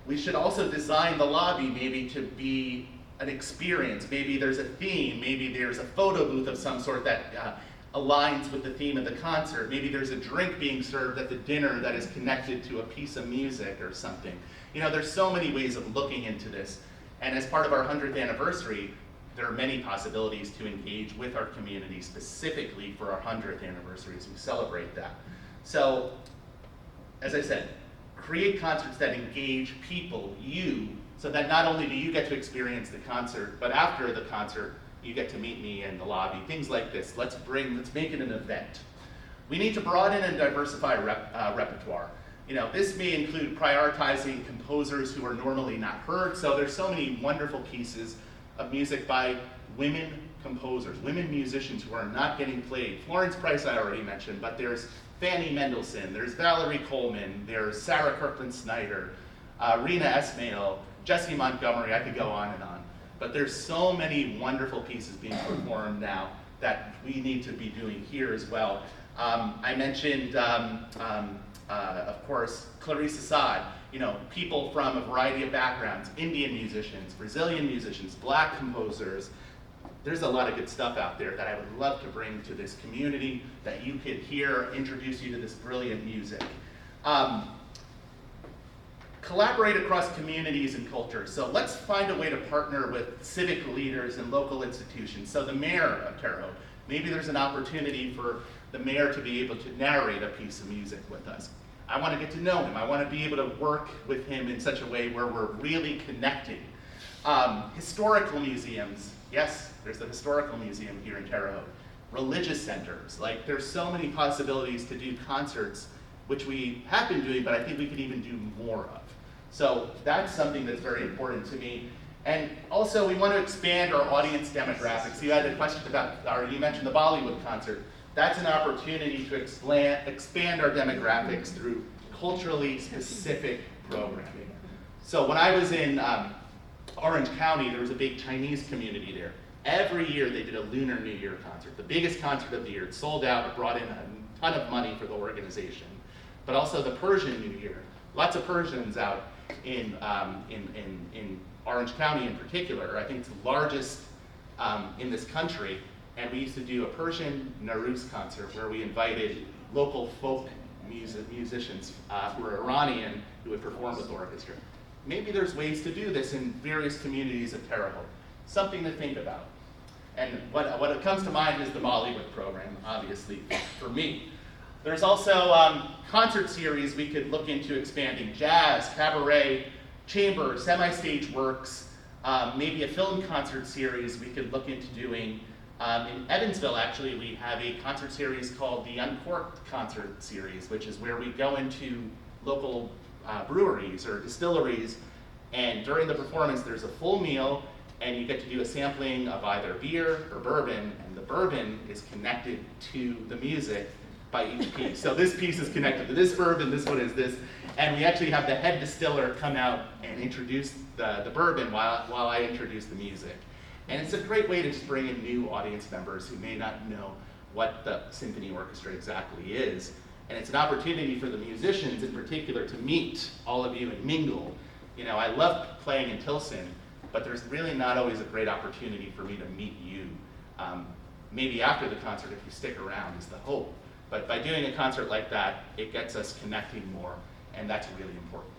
Speaker 1: We should also design the lobby maybe to be an experience. Maybe there's a theme, maybe there's a photo booth of some sort that aligns with the theme of the concert. Maybe there's a drink being served at the dinner that is connected to a piece of music or something. You know, there's so many ways of looking into this. And as part of our 100th anniversary, there are many possibilities to engage with our community specifically for our 100th anniversary as we celebrate that. So, as I said, create concerts that engage people, you, so that not only do you get to experience the concert, but after the concert, you get to meet me in the lobby, things like this. Let's make it an event. We need to broaden and diversify repertoire. You know, this may include prioritizing composers who are normally not heard. So there's so many wonderful pieces of music by women composers, women musicians who are not getting played. Florence Price I already mentioned, but there's Fanny Mendelssohn, there's Valerie Coleman, there's Sarah Kirkland Snyder, Rena Esmail, Jessie Montgomery, I could go on and on. But there's so many wonderful pieces being performed now that we need to be doing here as well. I mentioned, of course, Clarice Assad, you know, people from a variety of backgrounds, Indian musicians, Brazilian musicians, black composers. There's a lot of good stuff out there that I would love to bring to this community that you could hear, introduce you to this brilliant music. Collaborate across communities and cultures. So let's find a way to partner with civic leaders and local institutions. So the mayor of Terre Haute, maybe there's an opportunity for the mayor to be able to narrate a piece of music with us. I want to get to know him. I want to be able to work with him in such a way where we're really connecting. Historical museums. Yes, there's the Historical Museum here in Terre Haute. Religious centers. Like, there's so many possibilities to do concerts, which we have been doing, but I think we could even do more of. So that's something that's very important to me. And also, we want to expand our audience demographics. You had a question about, or you mentioned the Bollywood concert. That's an opportunity to expand our demographics through culturally specific programming. So when I was in Orange County, there was a big Chinese community there. Every year they did a Lunar New Year concert, the biggest concert of the year. It sold out, it brought in a ton of money for the organization. But also the Persian New Year. Lots of Persians out in Orange County in particular. I think it's the largest in this country. And we used to do a Persian Nowruz concert where we invited local folk musicians who are Iranian who would perform with the orchestra. Maybe there's ways to do this in various communities of Terre Haute. Something to think about. And what comes to mind is the Bollywood program, obviously, for me. There's also concert series we could look into expanding: jazz, cabaret, chamber, semi-stage works, maybe a film concert series we could look into doing. In Evansville, actually, we have a concert series called the Uncorked Concert Series, which is where we go into local breweries or distilleries, and during the performance there's a full meal, and you get to do a sampling of either beer or bourbon, and the bourbon is connected to the music by each piece. So this piece is connected to this bourbon, this one is this, and we actually have the head distiller come out and introduce the bourbon while I introduce the music. And it's a great way to just bring in new audience members who may not know what the symphony orchestra exactly is. And it's an opportunity for the musicians in particular to meet all of you and mingle. You know, I love playing in Tilson, but there's really not always a great opportunity for me to meet you. Maybe after the concert, if you stick around, is the hope. But by doing a concert like that, it gets us connecting more, and that's really important.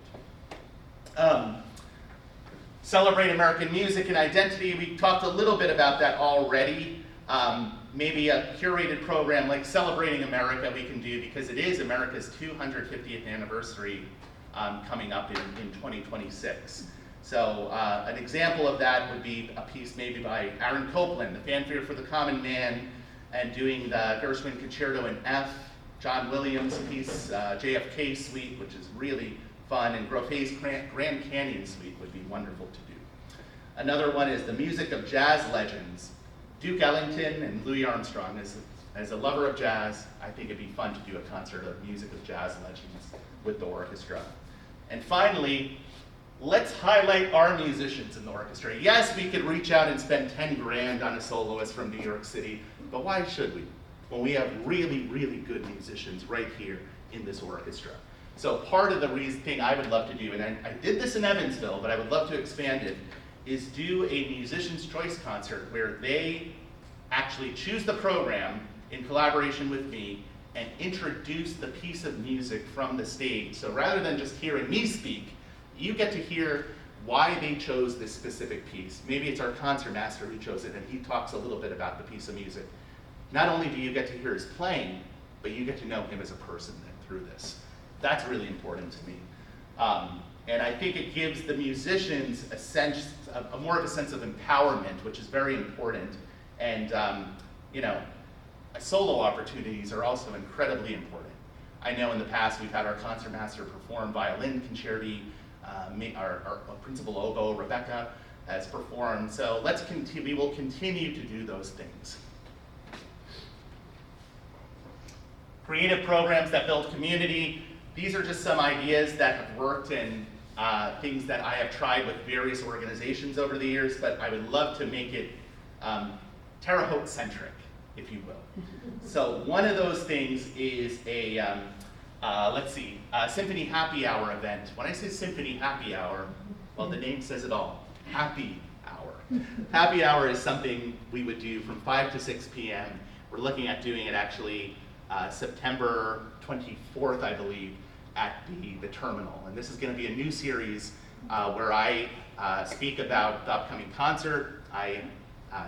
Speaker 1: Celebrate American music and identity. We talked a little bit about that already. maybe a curated program like Celebrating America we can do, because it is America's 250th anniversary coming up in 2026. So an example of that would be a piece maybe by Aaron Copland, the Fanfare for the Common Man, and doing the Gershwin Concerto in F, John Williams' piece, JFK Suite, which is really fun, and Grofé's Grand Canyon Suite would be wonderful to do. Another one is the music of jazz legends. Duke Ellington and Louis Armstrong. As a lover of jazz, I think it'd be fun to do a concert of music of jazz legends with the orchestra. And finally, let's highlight our musicians in the orchestra. Yes, we could reach out and spend 10 grand on a soloist from New York City, but why should we? When we have really, really good musicians right here in this orchestra. So part of the thing I would love to do, and I did this in Evansville, but I would love to expand it, is do a musician's choice concert where they actually choose the program in collaboration with me and introduce the piece of music from the stage. So rather than just hearing me speak, you get to hear why they chose this specific piece. Maybe it's our concertmaster who chose it and he talks a little bit about the piece of music. Not only do you get to hear his playing, but you get to know him as a person then through this. That's really important to me. And I think it gives the musicians more of a sense of empowerment, which is very important. And solo opportunities are also incredibly important. I know in the past we've had our concertmaster perform violin concerti, our principal oboe, Rebecca, has performed. So we will continue to do those things. Creative programs that build community. These are just some ideas that have worked and things that I have tried with various organizations over the years, but I would love to make it Terre Haute centric, if you will. So one of those things is a Symphony Happy Hour event. When I say Symphony Happy Hour, well, the name says it all, happy hour. Happy hour is something we would do from 5 to 6 p.m. We're looking at doing it actually September 24th, I believe, at the terminal. And this is going to be a new series where I speak about the upcoming concert.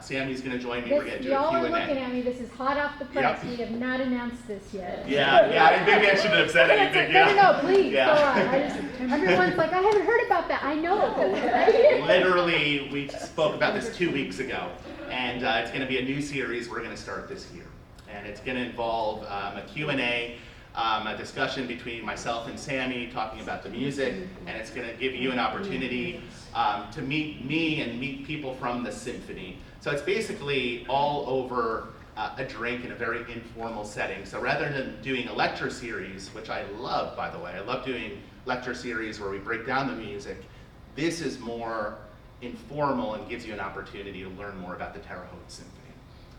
Speaker 1: Sammy's going to join me. We're going to do a
Speaker 2: Y'all
Speaker 1: Q&A.
Speaker 2: are looking at me. This is hot off the press.
Speaker 1: Yep.
Speaker 2: We have not announced this yet.
Speaker 1: Yeah, maybe I shouldn't have said anything.
Speaker 2: No, please,
Speaker 1: Yeah.
Speaker 2: go on. Everyone's like, I haven't heard about that. I know.
Speaker 1: Literally, we spoke about this 2 weeks ago, and it's going to be a new series we're going to start this year. And it's going to involve a Q&A, a discussion between myself and Sammy talking about the music, and it's going to give you an opportunity to meet me and meet people from the symphony. So it's basically all over a drink in a very informal setting. So rather than doing a lecture series, which I love, by the way, I love doing lecture series where we break down the music, this is more informal and gives you an opportunity to learn more about the Terre Haute Symphony.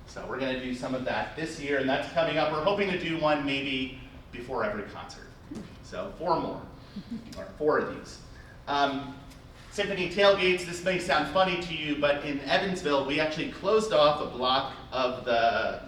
Speaker 1: So we're going to do some of that this year, and that's coming up. We're hoping to do one maybe before every concert. So 4 more, or 4 of these. Symphony tailgates, this may sound funny to you, but in Evansville, we actually closed off a block of the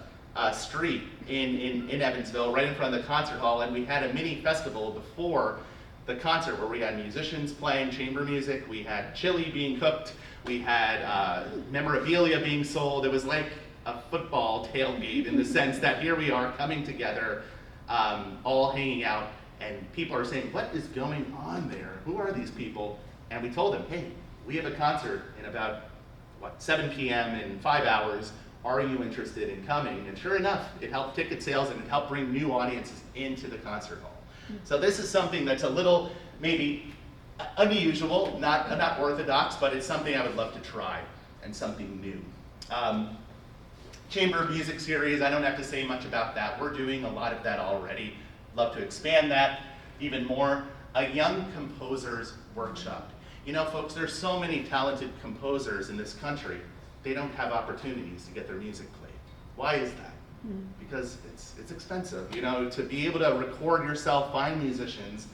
Speaker 1: street in Evansville, right in front of the concert hall, and we had a mini festival before the concert where we had musicians playing chamber music, we had chili being cooked, we had memorabilia being sold. It was like a football tailgate in the sense that here we are coming together, all hanging out, and people are saying, what is going on there? Who are these people? And we told them, hey, we have a concert in about, 7 p.m. in 5 hours. Are you interested in coming? And sure enough, it helped ticket sales and it helped bring new audiences into the concert hall. So this is something that's a little, maybe unusual, not orthodox, but it's something I would love to try and something new. Chamber music series, I don't have to say much about that. We're doing a lot of that already. Love to expand that even more. A young composers workshop. You know, folks, there's so many talented composers in this country. They don't have opportunities to get their music played. Why is that? Because it's expensive. You know, to be able to record yourself, find musicians,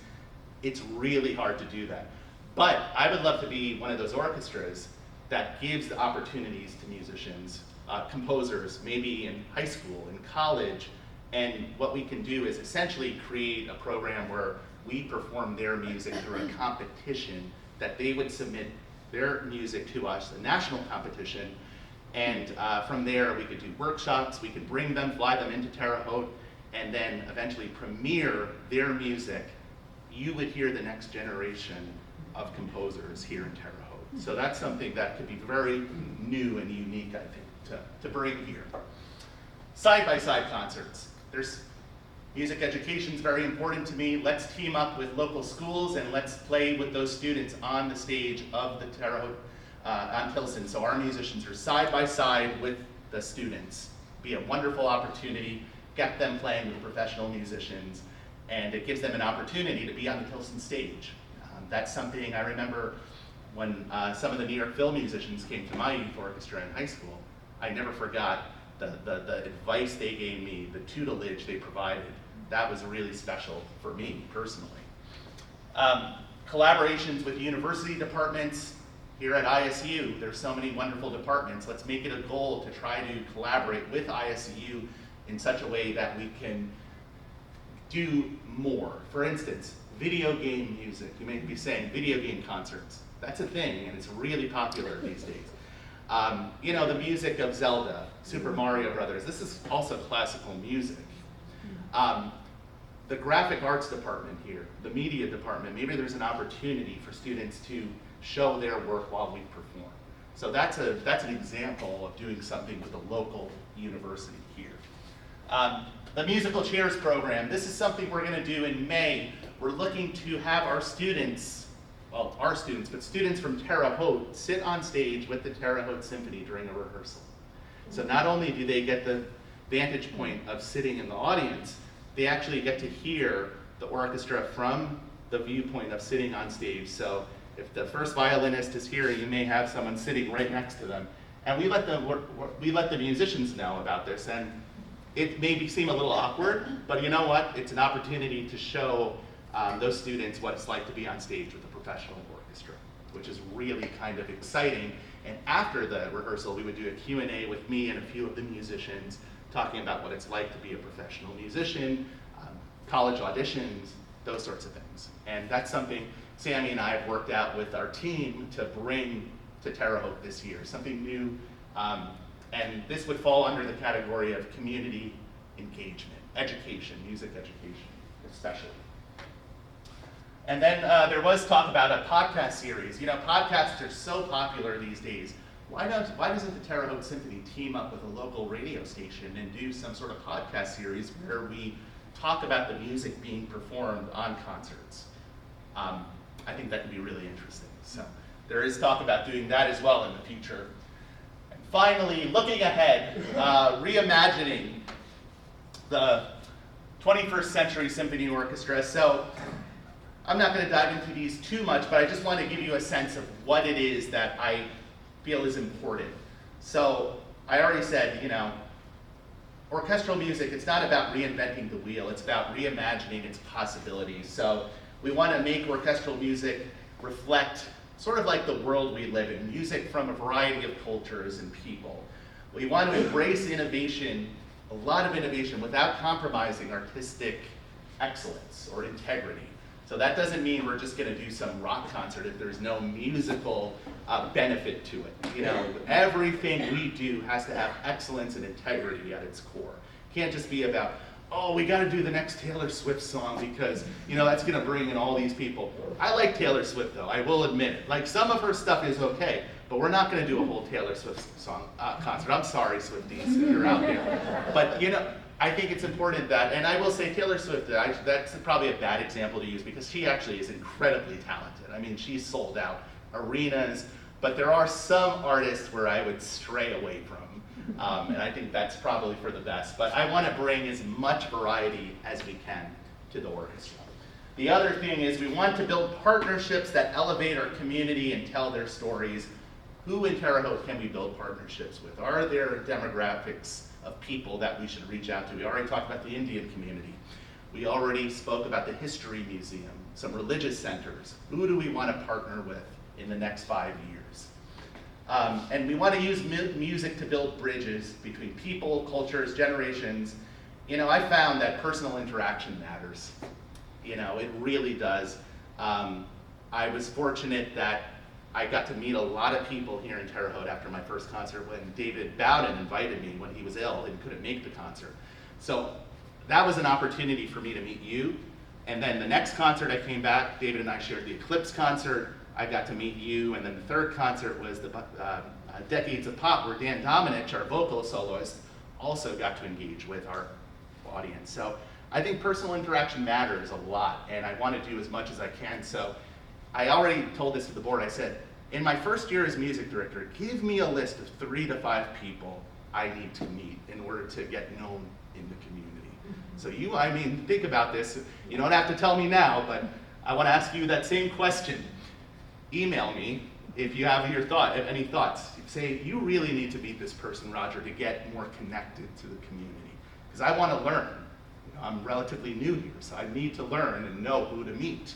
Speaker 1: it's really hard to do that. But I would love to be one of those orchestras that gives the opportunities to musicians, composers, maybe in high school, in college, and what we can do is essentially create a program where we perform their music through a competition that they would submit their music to us, a national competition, And from there, we could do workshops, we could bring them, fly them into Terre Haute, and then eventually premiere their music. You would hear the next generation of composers here in Terre Haute. So that's something that could be very new and unique, I think, to bring here. Side-by-side concerts. Music education is very important to me. Let's team up with local schools and let's play with those students on the stage of the Terre Haute on Tilson. So our musicians are side by side with the students. Be a wonderful opportunity, get them playing with professional musicians, and it gives them an opportunity to be on the Tilson stage. That's something I remember when some of the New York Phil musicians came to my youth orchestra in high school. I never forgot the advice they gave me, the tutelage they provided. That was really special for me personally. Collaborations with university departments. Here at ISU, there's so many wonderful departments. Let's make it a goal to try to collaborate with ISU in such a way that we can do more. For instance, video game music. You may be saying video game concerts. That's a thing, and it's really popular these days. You know, the music of Zelda, Super Mario Brothers. This is also classical music. The graphic arts department here, the media department, maybe there's an opportunity for students to show their work while we perform. So that's an example of doing something with a local university here. The musical chairs program, this is something we're going to do in May. We're looking to have our students, well, our students, but students from Terre Haute sit on stage with the Terre Haute Symphony during a rehearsal. So not only do they get the vantage point of sitting in the audience, they actually get to hear the orchestra from the viewpoint of sitting on stage. So if the first violinist is here, you may have someone sitting right next to them. And we let the musicians know about this. And it may seem a little awkward, but you know what? It's an opportunity to show those students what it's like to be on stage with a professional orchestra, which is really kind of exciting. And after the rehearsal, we would do a Q&A with me and a few of the musicians talking about what it's like to be a professional musician, college auditions, those sorts of things. And that's something Sammy and I have worked out with our team to bring to Terre Haute this year, something new. And this would fall under the category of community engagement, education, music education, especially. And then there was talk about a podcast series. You know, podcasts are so popular these days. Why doesn't the Terre Haute Symphony team up with a local radio station and do some sort of podcast series where we talk about the music being performed on concerts? I think that could be really interesting. So there is talk about doing that as well in the future. And finally, looking ahead, reimagining the 21st Century Symphony Orchestra. So I'm not going to dive into these too much, but I just want to give you a sense of what it is that I feel is important. So I already said, you know, orchestral music, it's not about reinventing the wheel, it's about reimagining its possibilities. So we want to make orchestral music reflect sort of like the world we live in, music from a variety of cultures and people. We want to embrace innovation, a lot of innovation, without compromising artistic excellence or integrity. So that doesn't mean we're just going to do some rock concert if there's no musical benefit to it. You know, everything we do has to have excellence and integrity at its core. It can't just be about, oh, we got to do the next Taylor Swift song because, you know, that's going to bring in all these people. I like Taylor Swift, though, I will admit it. Like, some of her stuff is okay, but we're not going to do a whole Taylor Swift song concert. I'm sorry, Swifties, if you're out there. But, you know, I think it's important that, and I will say Taylor Swift, that's probably a bad example to use because she actually is incredibly talented. I mean, she's sold out arenas, but there are some artists where I would stray away from. And I think that's probably for the best. But I want to bring as much variety as we can to the orchestra. The other thing is we want to build partnerships that elevate our community and tell their stories. Who in Terre Haute can we build partnerships with? Are there demographics of people that we should reach out to? We already talked about the Indian community. We already spoke about the History Museum, some religious centers. Who do we want to partner with in the next 5 years? And we want to use music to build bridges between people, cultures, generations. You know, I found that personal interaction matters. You know, it really does. I was fortunate that I got to meet a lot of people here in Terre Haute after my first concert when David Bowden invited me when he was ill and couldn't make the concert. So that was an opportunity for me to meet you. And then the next concert I came back, David and I shared the Eclipse concert. I got to meet you. And then the third concert was the Decades of Pop, where Dan Domenech, our vocal soloist, also got to engage with our audience. So I think personal interaction matters a lot, and I want to do as much as I can. So I already told this to the board. I said, in my first year as music director, give me a list of 3 to 5 people I need to meet in order to get known in the community. So you, I mean, think about this. You don't have to tell me now, but I want to ask you that same question. Email me if you have any thoughts. Say, you really need to meet this person, Roger, to get more connected to the community. Because I want to learn. I'm relatively new here, so I need to learn and know who to meet.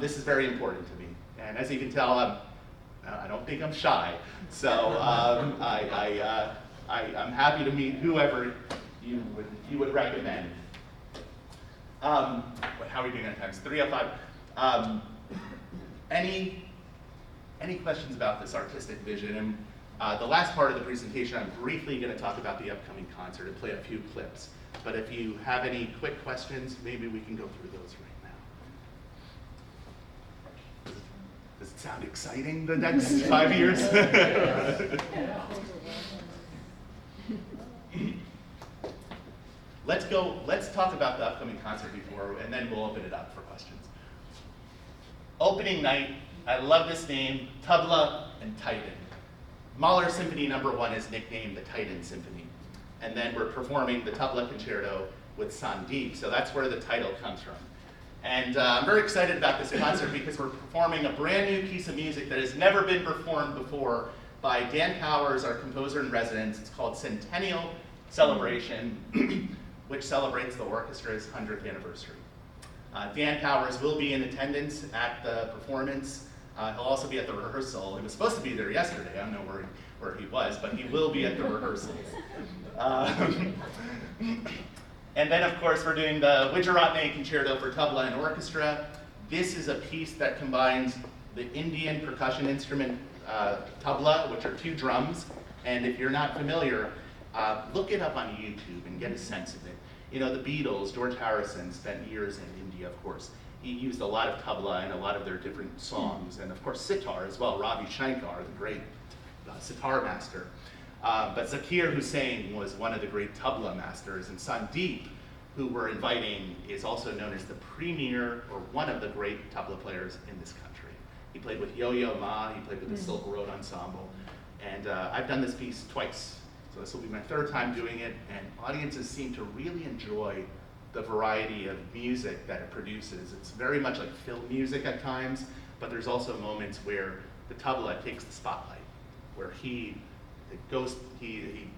Speaker 1: This is very important to me. And as you can tell, I don't think I'm shy. So I'm happy to meet whoever you would recommend. How are we doing on time? It's 3:05. Any questions about this artistic vision? And the last part of the presentation, I'm briefly going to talk about the upcoming concert and play a few clips. But if you have any quick questions, maybe we can go through those right now. Does it sound exciting, the next 5 years? Let's talk about the upcoming concert before, and then we'll open it up for questions. Opening night, I love this name, Tabla and Titan. Mahler Symphony No. 1 is nicknamed the Titan Symphony. And then we're performing the Tabla Concerto with Sandeep, so that's where the title comes from. And I'm very excited about this concert because we're performing a brand new piece of music that has never been performed before by Dan Powers, our composer in residence. It's called Centennial Celebration, which celebrates the orchestra's 100th anniversary. Dan Powers will be in attendance at the performance. He'll also be at the rehearsal. He was supposed to be there yesterday. I don't know where he was, but he will be at the rehearsals. And then, of course, we're doing the Gujaratne Concerto for Tabla and Orchestra. This is a piece that combines the Indian percussion instrument tabla, which are 2 drums. And if you're not familiar, look it up on YouTube and get a sense of it. You know, the Beatles, George Harrison, spent years in India, of course. He used a lot of tabla in a lot of their different songs, and of course sitar as well. Ravi Shankar, the great sitar master. But Zakir Hussain was one of the great tabla masters, and Sandeep, who we're inviting, is also known as the premier, or one of the great tabla players in this country. He played with Yo-Yo Ma, he played with the Silk Road Ensemble, and I've done this piece twice. So this will be my 3rd time doing it, and audiences seem to really enjoy the variety of music that it produces. It's very much like film music at times, but there's also moments where the tabla takes the spotlight, where he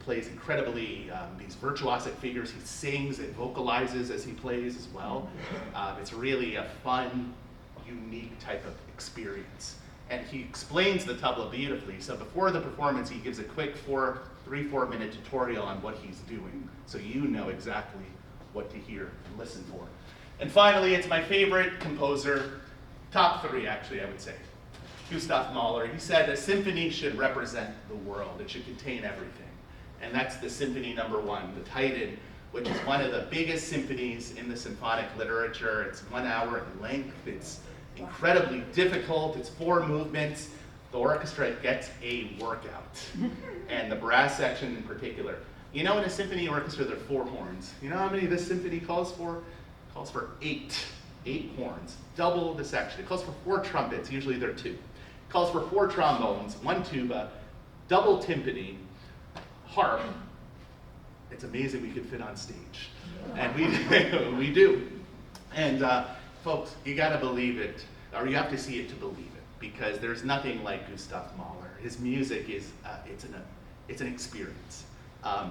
Speaker 1: plays incredibly these virtuosic figures. He sings and vocalizes as he plays as well. It's really a fun, unique type of experience. And he explains the tabla beautifully. So before the performance, he gives a quick 3-4 minute tutorial on what he's doing, so you know exactly what to hear and listen for. And finally, it's my favorite composer, top 3 actually, I would say, Gustav Mahler. He said a symphony should represent the world. It should contain everything. And that's the Symphony No. 1, the Titan, which is one of the biggest symphonies in the symphonic literature. It's 1 hour in length. It's incredibly difficult. It's 4 movements. The orchestra gets a workout, and the brass section in particular. You know, in a symphony orchestra, there are 4 horns. You know how many this symphony calls for? It calls for 8 horns, double the section. It calls for 4 trumpets, usually there are 2. It calls for 4 trombones, 1 tuba, double timpani, harp. It's amazing we could fit on stage, and we do. And folks, you gotta believe it, or you have to see it to believe it, because there's nothing like Gustav Mahler. His music is, it's an experience.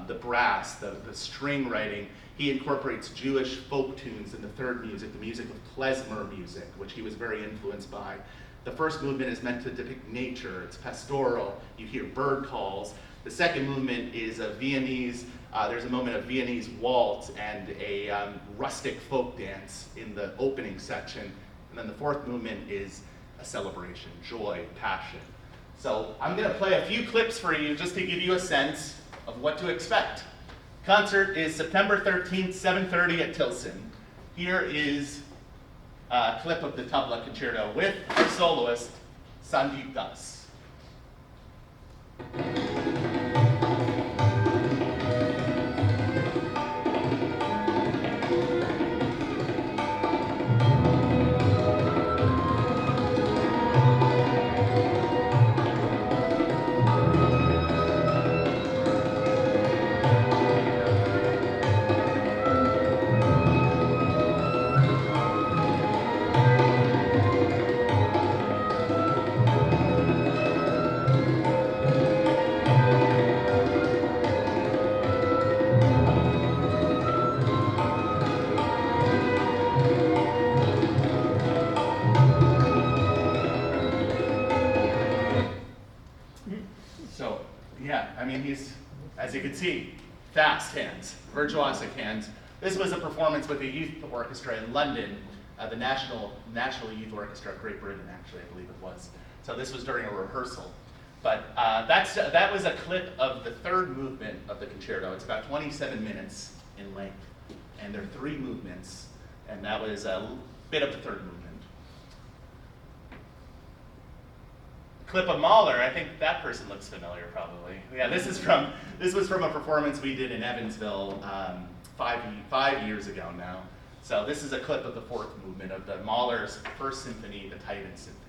Speaker 1: The brass, the string writing, he incorporates Jewish folk tunes in the 3rd music, the music of klezmer music, which he was very influenced by. The 1st movement is meant to depict nature. It's pastoral. You hear bird calls. The 2nd movement is a Viennese, there's a moment of Viennese waltz and a rustic folk dance in the opening section. And then the 4th movement is a celebration, joy, passion. So I'm going to play a few clips for you just to give you a sense of what to expect. Concert is September 13th, 7:30 at Tilson. Here is a clip of the tabla concerto with our soloist, Sandeep Das. So, yeah, I mean, he's, as you can see, fast hands, virtuosic hands. This was a performance with the youth orchestra in London, the National Youth Orchestra of Great Britain, actually, I believe it was. So this was during a rehearsal. But that was a clip of the third movement of the concerto. It's about 27 minutes in length, and there are 3 movements, and that was a bit of the third movement. Clip of Mahler, I think that person looks familiar probably. Yeah, this was from a performance we did in Evansville 5 years ago now. So this is a clip of the 4th movement of the Mahler's First Symphony, the Titan Symphony.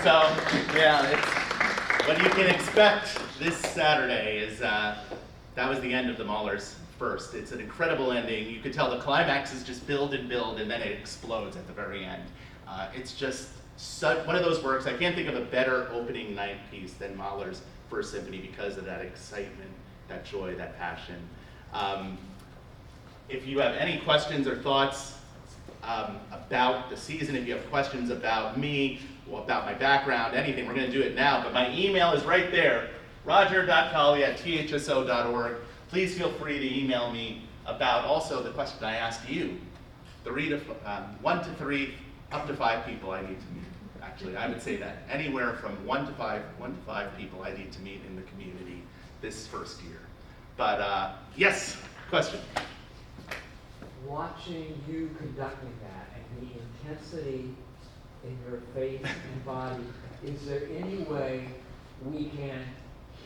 Speaker 1: So, yeah, what you can expect this Saturday is that was the end of the Mahler's First. It's an incredible ending. You could tell the climax is just build and build, and then it explodes at the very end. It's just one of those works. I can't think of a better opening night piece than Mahler's First Symphony because of that excitement, that joy, that passion. If you have any questions or thoughts about the season, if you have questions about me, or about my background, anything, we're going to do it now. But my email is right there, roger.kalia@thso.org. Please feel free to email me about also the question I asked you. 1 to 3, up to 5 people I need to meet. Actually, I would say that. Anywhere from 1 to 5 people I need to meet in the community this first year. But yes, question.
Speaker 6: Watching you conducting that and the intensity in your face and body, is there any way we can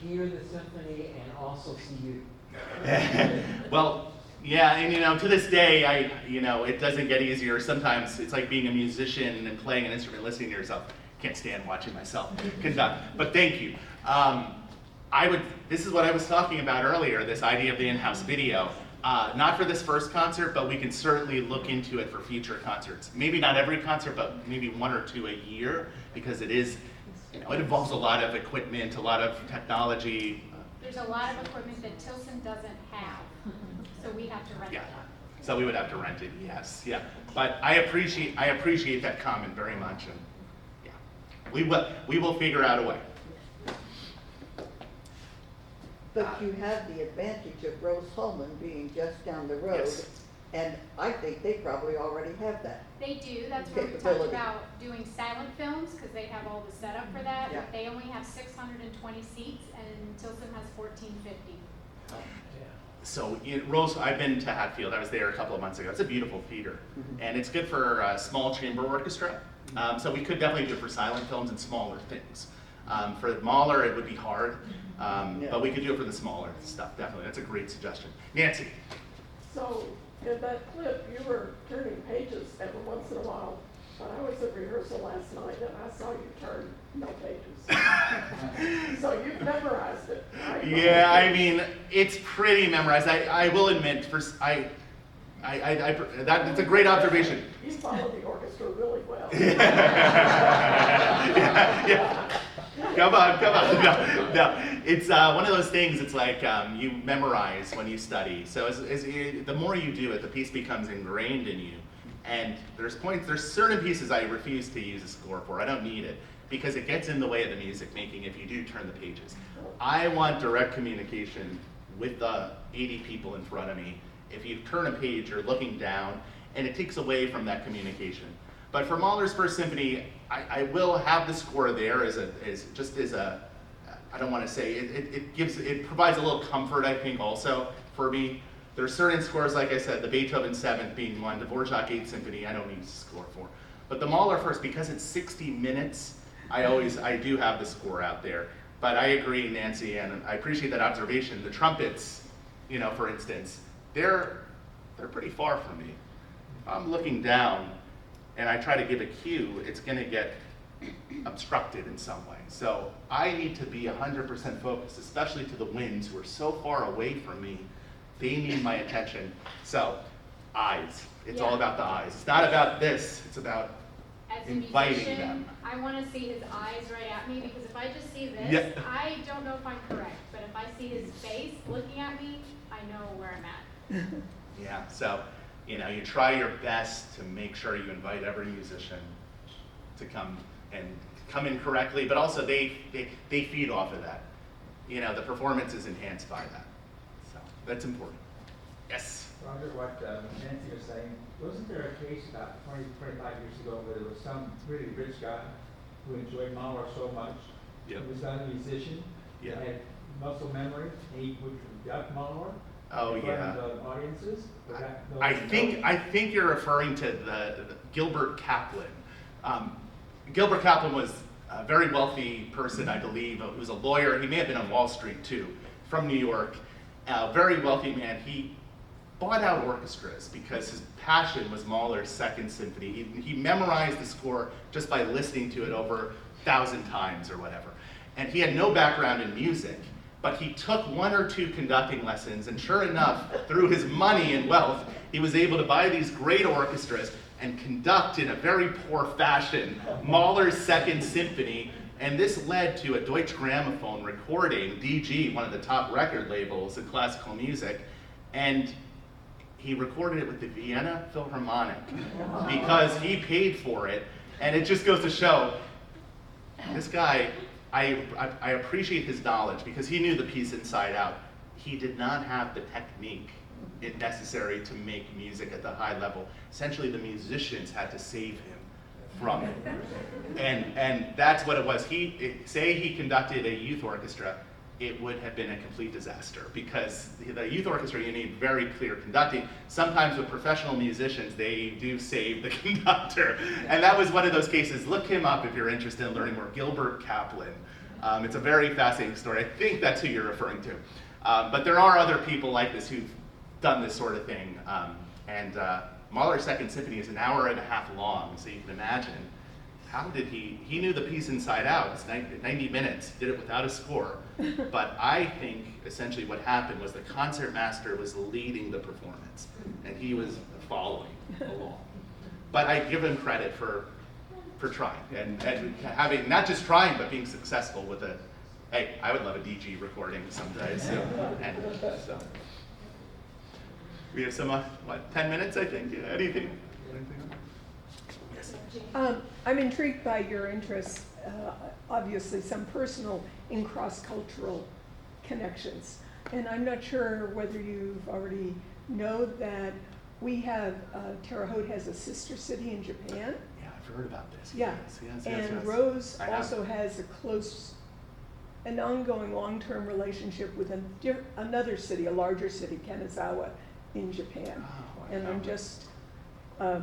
Speaker 6: hear the symphony and also see you?
Speaker 1: Well, yeah, and to this day, it doesn't get easier. Sometimes it's like being a musician and playing an instrument, listening to yourself. Can't stand watching myself conduct. But thank you. This is what I was talking about earlier, this idea of the in-house video. Not for this first concert, but we can certainly look into it for future concerts. Maybe not every concert, but maybe 1 or 2 a year, because it is it involves a lot of equipment, a lot of technology.
Speaker 2: There's a lot of equipment that Tilson doesn't have, so we have to rent it.
Speaker 1: Yeah, so we would have to rent it, yes, yeah. But I appreciate that comment very much, and yeah, we will figure out a way.
Speaker 7: But you have the advantage of Rose Holman being just down the road.
Speaker 1: Yes.
Speaker 7: And I think they probably already have that.
Speaker 2: They do, that's where we talked
Speaker 7: Capability.
Speaker 2: about doing silent films, because they have all the setup for that.
Speaker 7: Yeah.
Speaker 2: They only have 620 seats, and Tilson has 1450.
Speaker 1: So Rose, I've been to Hatfield. I was there a couple of months ago. It's a beautiful theater, and it's good for a small chamber orchestra. So we could definitely do it for silent films and smaller things. For Mahler, it would be hard, but we could do it for the smaller stuff. Definitely, that's a great suggestion. Nancy.
Speaker 8: So, in that clip, you were turning pages every once in a while, but I was at rehearsal last night and I saw you turn no pages. So you've memorized it, right?
Speaker 1: Yeah, I mean, it's pretty memorized. I will admit, that's a great observation.
Speaker 8: You follow the orchestra really well.
Speaker 1: Yeah. Come on. No. It's one of those things, it's like you memorize when you study. So the more you do it, the piece becomes ingrained in you. And there's certain pieces I refuse to use a score for. I don't need it, because it gets in the way of the music making if you do turn the pages. I want direct communication with the 80 people in front of me. If you turn a page, you're looking down, and it takes away from that communication. But for Mahler's First Symphony, I will have the score there as I don't want to say, it provides a little comfort, I think, also for me. There are certain scores, like I said, the Beethoven 7th being one, the Dvorak 8th Symphony, I don't need to score for. But the Mahler First, because it's 60 minutes, I do have the score out there. But I agree, Nancy, and I appreciate that observation. The trumpets, for instance, they're pretty far from me. I'm looking down, and I try to give a cue, it's going to get obstructed in some way. So I need to be 100% focused, especially to the winds who are so far away from me. They need my attention. So eyes. It's all about the eyes. It's not about this. It's about
Speaker 2: As a
Speaker 1: inviting
Speaker 2: musician,
Speaker 1: them.
Speaker 2: I want to see his eyes right at me, because if I just see this,
Speaker 1: Yeah.
Speaker 2: I don't know if I'm correct, but if I see his face looking at me, I know where I'm at.
Speaker 1: Yeah, so, you try your best to make sure you invite every musician to come in correctly, but also they feed off of that. The performance is enhanced by that. So that's important. Yes?
Speaker 9: Roger, what Nancy was saying, wasn't there a case about 20, 25 years ago where there was some really rich guy who enjoyed Mahler so much,
Speaker 1: Yep.
Speaker 9: he was not a musician,
Speaker 1: Yeah.
Speaker 9: had muscle memory, and he would conduct Mahler
Speaker 1: Oh,
Speaker 9: in front
Speaker 1: yeah.
Speaker 9: of audiences? Was that
Speaker 1: I think you're referring to the Gilbert Kaplan. Gilbert Kaplan was a very wealthy person, I believe. He was a lawyer. He may have been on Wall Street too, from New York. Very wealthy man. He bought out orchestras because his passion was Mahler's Second Symphony. He memorized the score just by listening to it over 1,000 times or whatever. And he had no background in music, but he took 1 or 2 conducting lessons, and sure enough, through his money and wealth, he was able to buy these great orchestras and conduct in a very poor fashion Mahler's Second Symphony. And this led to a Deutsche Grammophon recording, DG, one of the top record labels in classical music, and he recorded it with the Vienna Philharmonic because he paid for it. And it just goes to show, this guy, I appreciate his knowledge because he knew the piece inside out. He did not have the technique necessary to make music at the high level. Essentially, the musicians had to save him from it. And that's what it was. Say he conducted a youth orchestra, it would have been a complete disaster because the youth orchestra, you need very clear conducting. Sometimes with professional musicians, they do save the conductor. And that was one of those cases. Look him up if you're interested in learning more. Gilbert Kaplan. It's a very fascinating story. I think that's who you're referring to. But there are other people like this who've done this sort of thing. Mahler's Second Symphony is 1.5 hours long, so you can imagine how did he knew the piece inside out. It's 90 minutes, did it without a score. But I think essentially what happened was the concertmaster was leading the performance and he was following along. But I give him credit for for trying and having, not just trying, but being successful with it. Hey, I would love a DG recording someday, so, and so. We have some, 10 minutes, I think, anything? Yes.
Speaker 8: I'm intrigued by your interest, obviously some personal in cross-cultural connections. And I'm not sure whether you've already know that we have, Terre Haute has a sister city in Japan.
Speaker 1: Yeah, I've heard about this.
Speaker 8: Yeah.
Speaker 1: Yes,
Speaker 8: And Rose
Speaker 1: I have.
Speaker 8: also has an ongoing long-term relationship with another city, a larger city, Kanazawa, in Japan.
Speaker 1: Oh, wow.
Speaker 8: And I'm just, I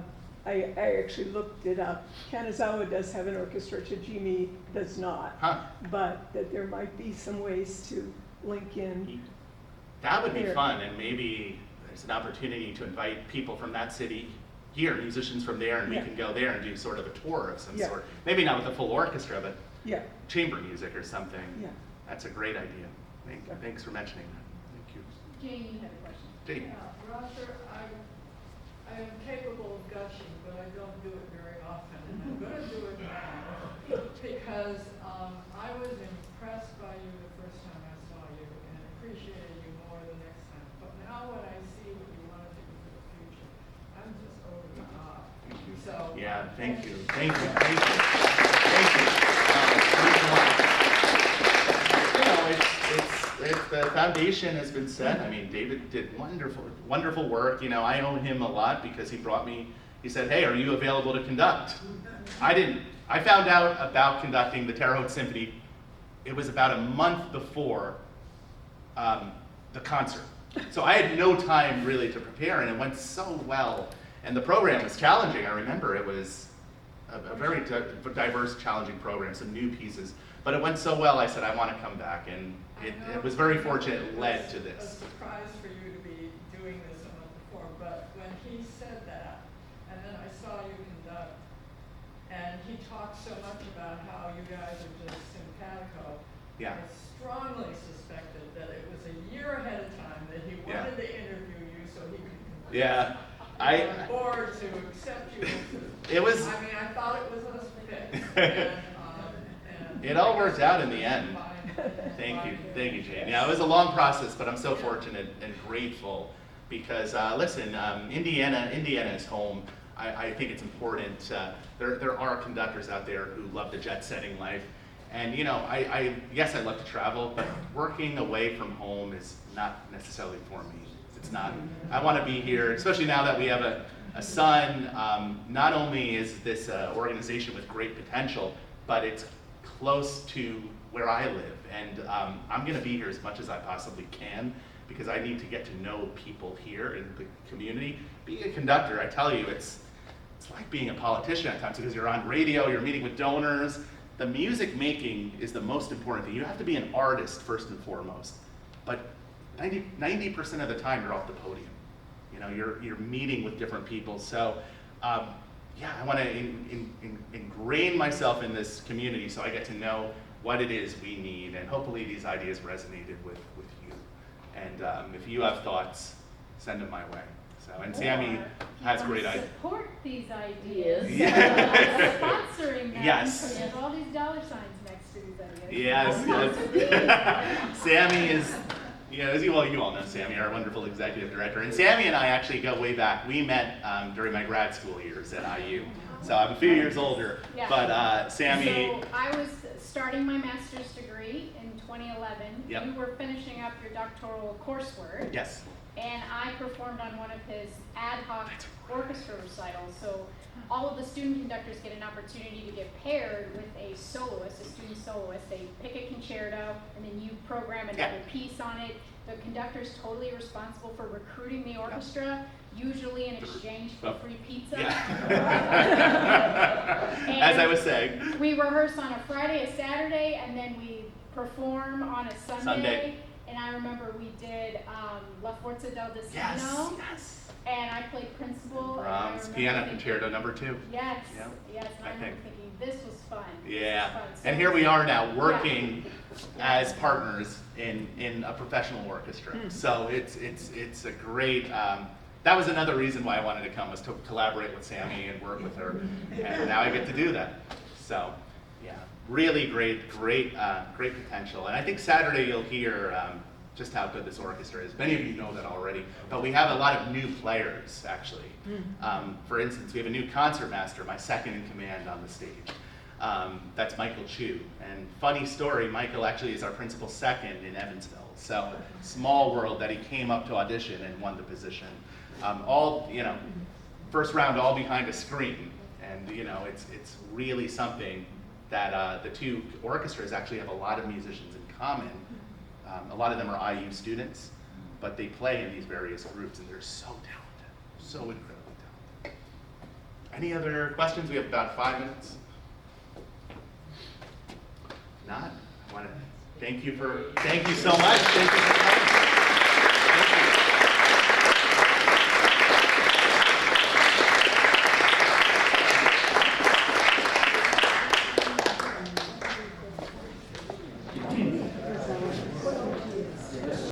Speaker 8: actually looked it up. Kanazawa does have an orchestra, Tajimi does not.
Speaker 1: Huh.
Speaker 8: But that there might be some ways to link in.
Speaker 1: That would be
Speaker 8: Here.
Speaker 1: fun, and maybe there's an opportunity to invite people from that city here, musicians from there, and
Speaker 8: Yeah.
Speaker 1: we can go there and do sort of a tour of some
Speaker 8: Yeah.
Speaker 1: sort. Maybe not with a full orchestra, but
Speaker 8: Yeah,
Speaker 1: chamber music or something.
Speaker 8: yeah.
Speaker 1: That's a great idea. Thanks for mentioning that. Thank you.
Speaker 2: Jane, you had a question.
Speaker 1: Jane?
Speaker 5: Yeah, Roger, I am capable of gushing, but I don't do it very often, and I'm gonna do it now. Because, I was impressed by you the first time I saw you, and appreciated you more the next time. But now when I see what you wanna do for the future, I'm just over the top. So.
Speaker 1: Yeah, thank you. Thank you. Thank you. Thank you. You know, it's the foundation has been set. I mean, David did wonderful work. You know, I owe him a lot because he brought me, he said, hey, are you available to conduct? I didn't. I found out about conducting the Terre Haute Symphony, it was about a month before the concert. So I had no time really to prepare, and it went so well. And the program was challenging. I remember it was a very diverse, challenging program, some new pieces. But it went so well, I said, I want to come back. And it was very fortunate it led to
Speaker 5: A
Speaker 1: this.
Speaker 5: surprise for you to be doing this a month before, but when he said that, and then I saw you conduct, and he talked so much about how you guys are just simpatico,
Speaker 1: Yeah.
Speaker 5: I strongly suspected that it was a year ahead of time that he
Speaker 1: Yeah.
Speaker 5: wanted to interview you so he could
Speaker 1: Yeah.
Speaker 5: on board to accept you.
Speaker 1: It was-
Speaker 5: I mean, I thought it was a fix. And
Speaker 1: It all worked out in the end. Thank you, Jane. Yeah, it was a long process, but I'm so fortunate and grateful because, listen, Indiana is home. I think it's important. There are conductors out there who love the jet-setting life. And, you know, yes, I love to travel, but working away from home is not necessarily for me. It's not. I want to be here, especially now that we have a son. Not only is this organization with great potential, but it's close to where I live. And I'm going to be here as much as I possibly can because I need to get to know people here in the community. Being a conductor, I tell you, it's like being a politician at times because you're on radio, you're meeting with donors. The music making is the most important thing. You have to be an artist first and foremost. But 90% of the time you're off the podium. You know, you're meeting with different people. So yeah, I want to ingrain myself in this community so I get to know what it is we need, and hopefully these ideas resonated with you. And if you have thoughts, send them my way. So, and Sammy has great ideas.
Speaker 2: Support these ideas.
Speaker 1: Yeah.
Speaker 2: Sponsoring them.
Speaker 1: Yes.
Speaker 2: There's all these dollar signs next to these ideas.
Speaker 1: Yes. Sammy is, you know, as you all know Sammy, our wonderful executive director. And Sammy and I actually go way back. We met during my grad school years at IU. So I'm a few years older.
Speaker 2: Yeah.
Speaker 1: But Sammy.
Speaker 2: So I was starting my master's degree in 2011.
Speaker 1: Yep.
Speaker 2: You were finishing up your doctoral coursework.
Speaker 1: Yes.
Speaker 2: And I performed on one of his ad hoc orchestra recitals. So all of the student conductors get an opportunity to get paired with a soloist, a student soloist. They pick a concerto, and then you program another piece on it. The conductor's totally responsible for recruiting the orchestra, usually in exchange for free pizza.
Speaker 1: As I was saying.
Speaker 2: We rehearse on a Friday, a Saturday, and then we perform on a Sunday. And I remember we did La Forza del Destino.
Speaker 1: Yes.
Speaker 2: And I played principal. and I
Speaker 1: Brahms,
Speaker 2: remember
Speaker 1: Piano
Speaker 2: thinking,
Speaker 1: Concerto number 2.
Speaker 2: Yes,
Speaker 1: Yeah.
Speaker 2: yes. And I remember thinking, this was fun.
Speaker 1: Yeah.
Speaker 2: This was fun.
Speaker 1: And here we are now working as partners in a professional orchestra. So it's a great, that was another reason why I wanted to come, was to collaborate with Sammy and work with her, and now I get to do that. So, yeah, really great potential. And I think Saturday you'll hear just how good this orchestra is. Many of you know that already, but we have a lot of new players, actually. For instance, we have a new concertmaster, my second in command on the stage. That's Michael Chu. And funny story, Michael actually is our principal second in Evansville. So small world that he came up to audition and won the position. All, you know, first round all behind a screen. And, you know, it's really something that the two orchestras actually have a lot of musicians in common. A lot of them are IU students, but they play in these various groups, and they're so talented, so incredibly talented. Any other questions? We have about 5 minutes. Not? I want to thank you so much. Thank you for coming.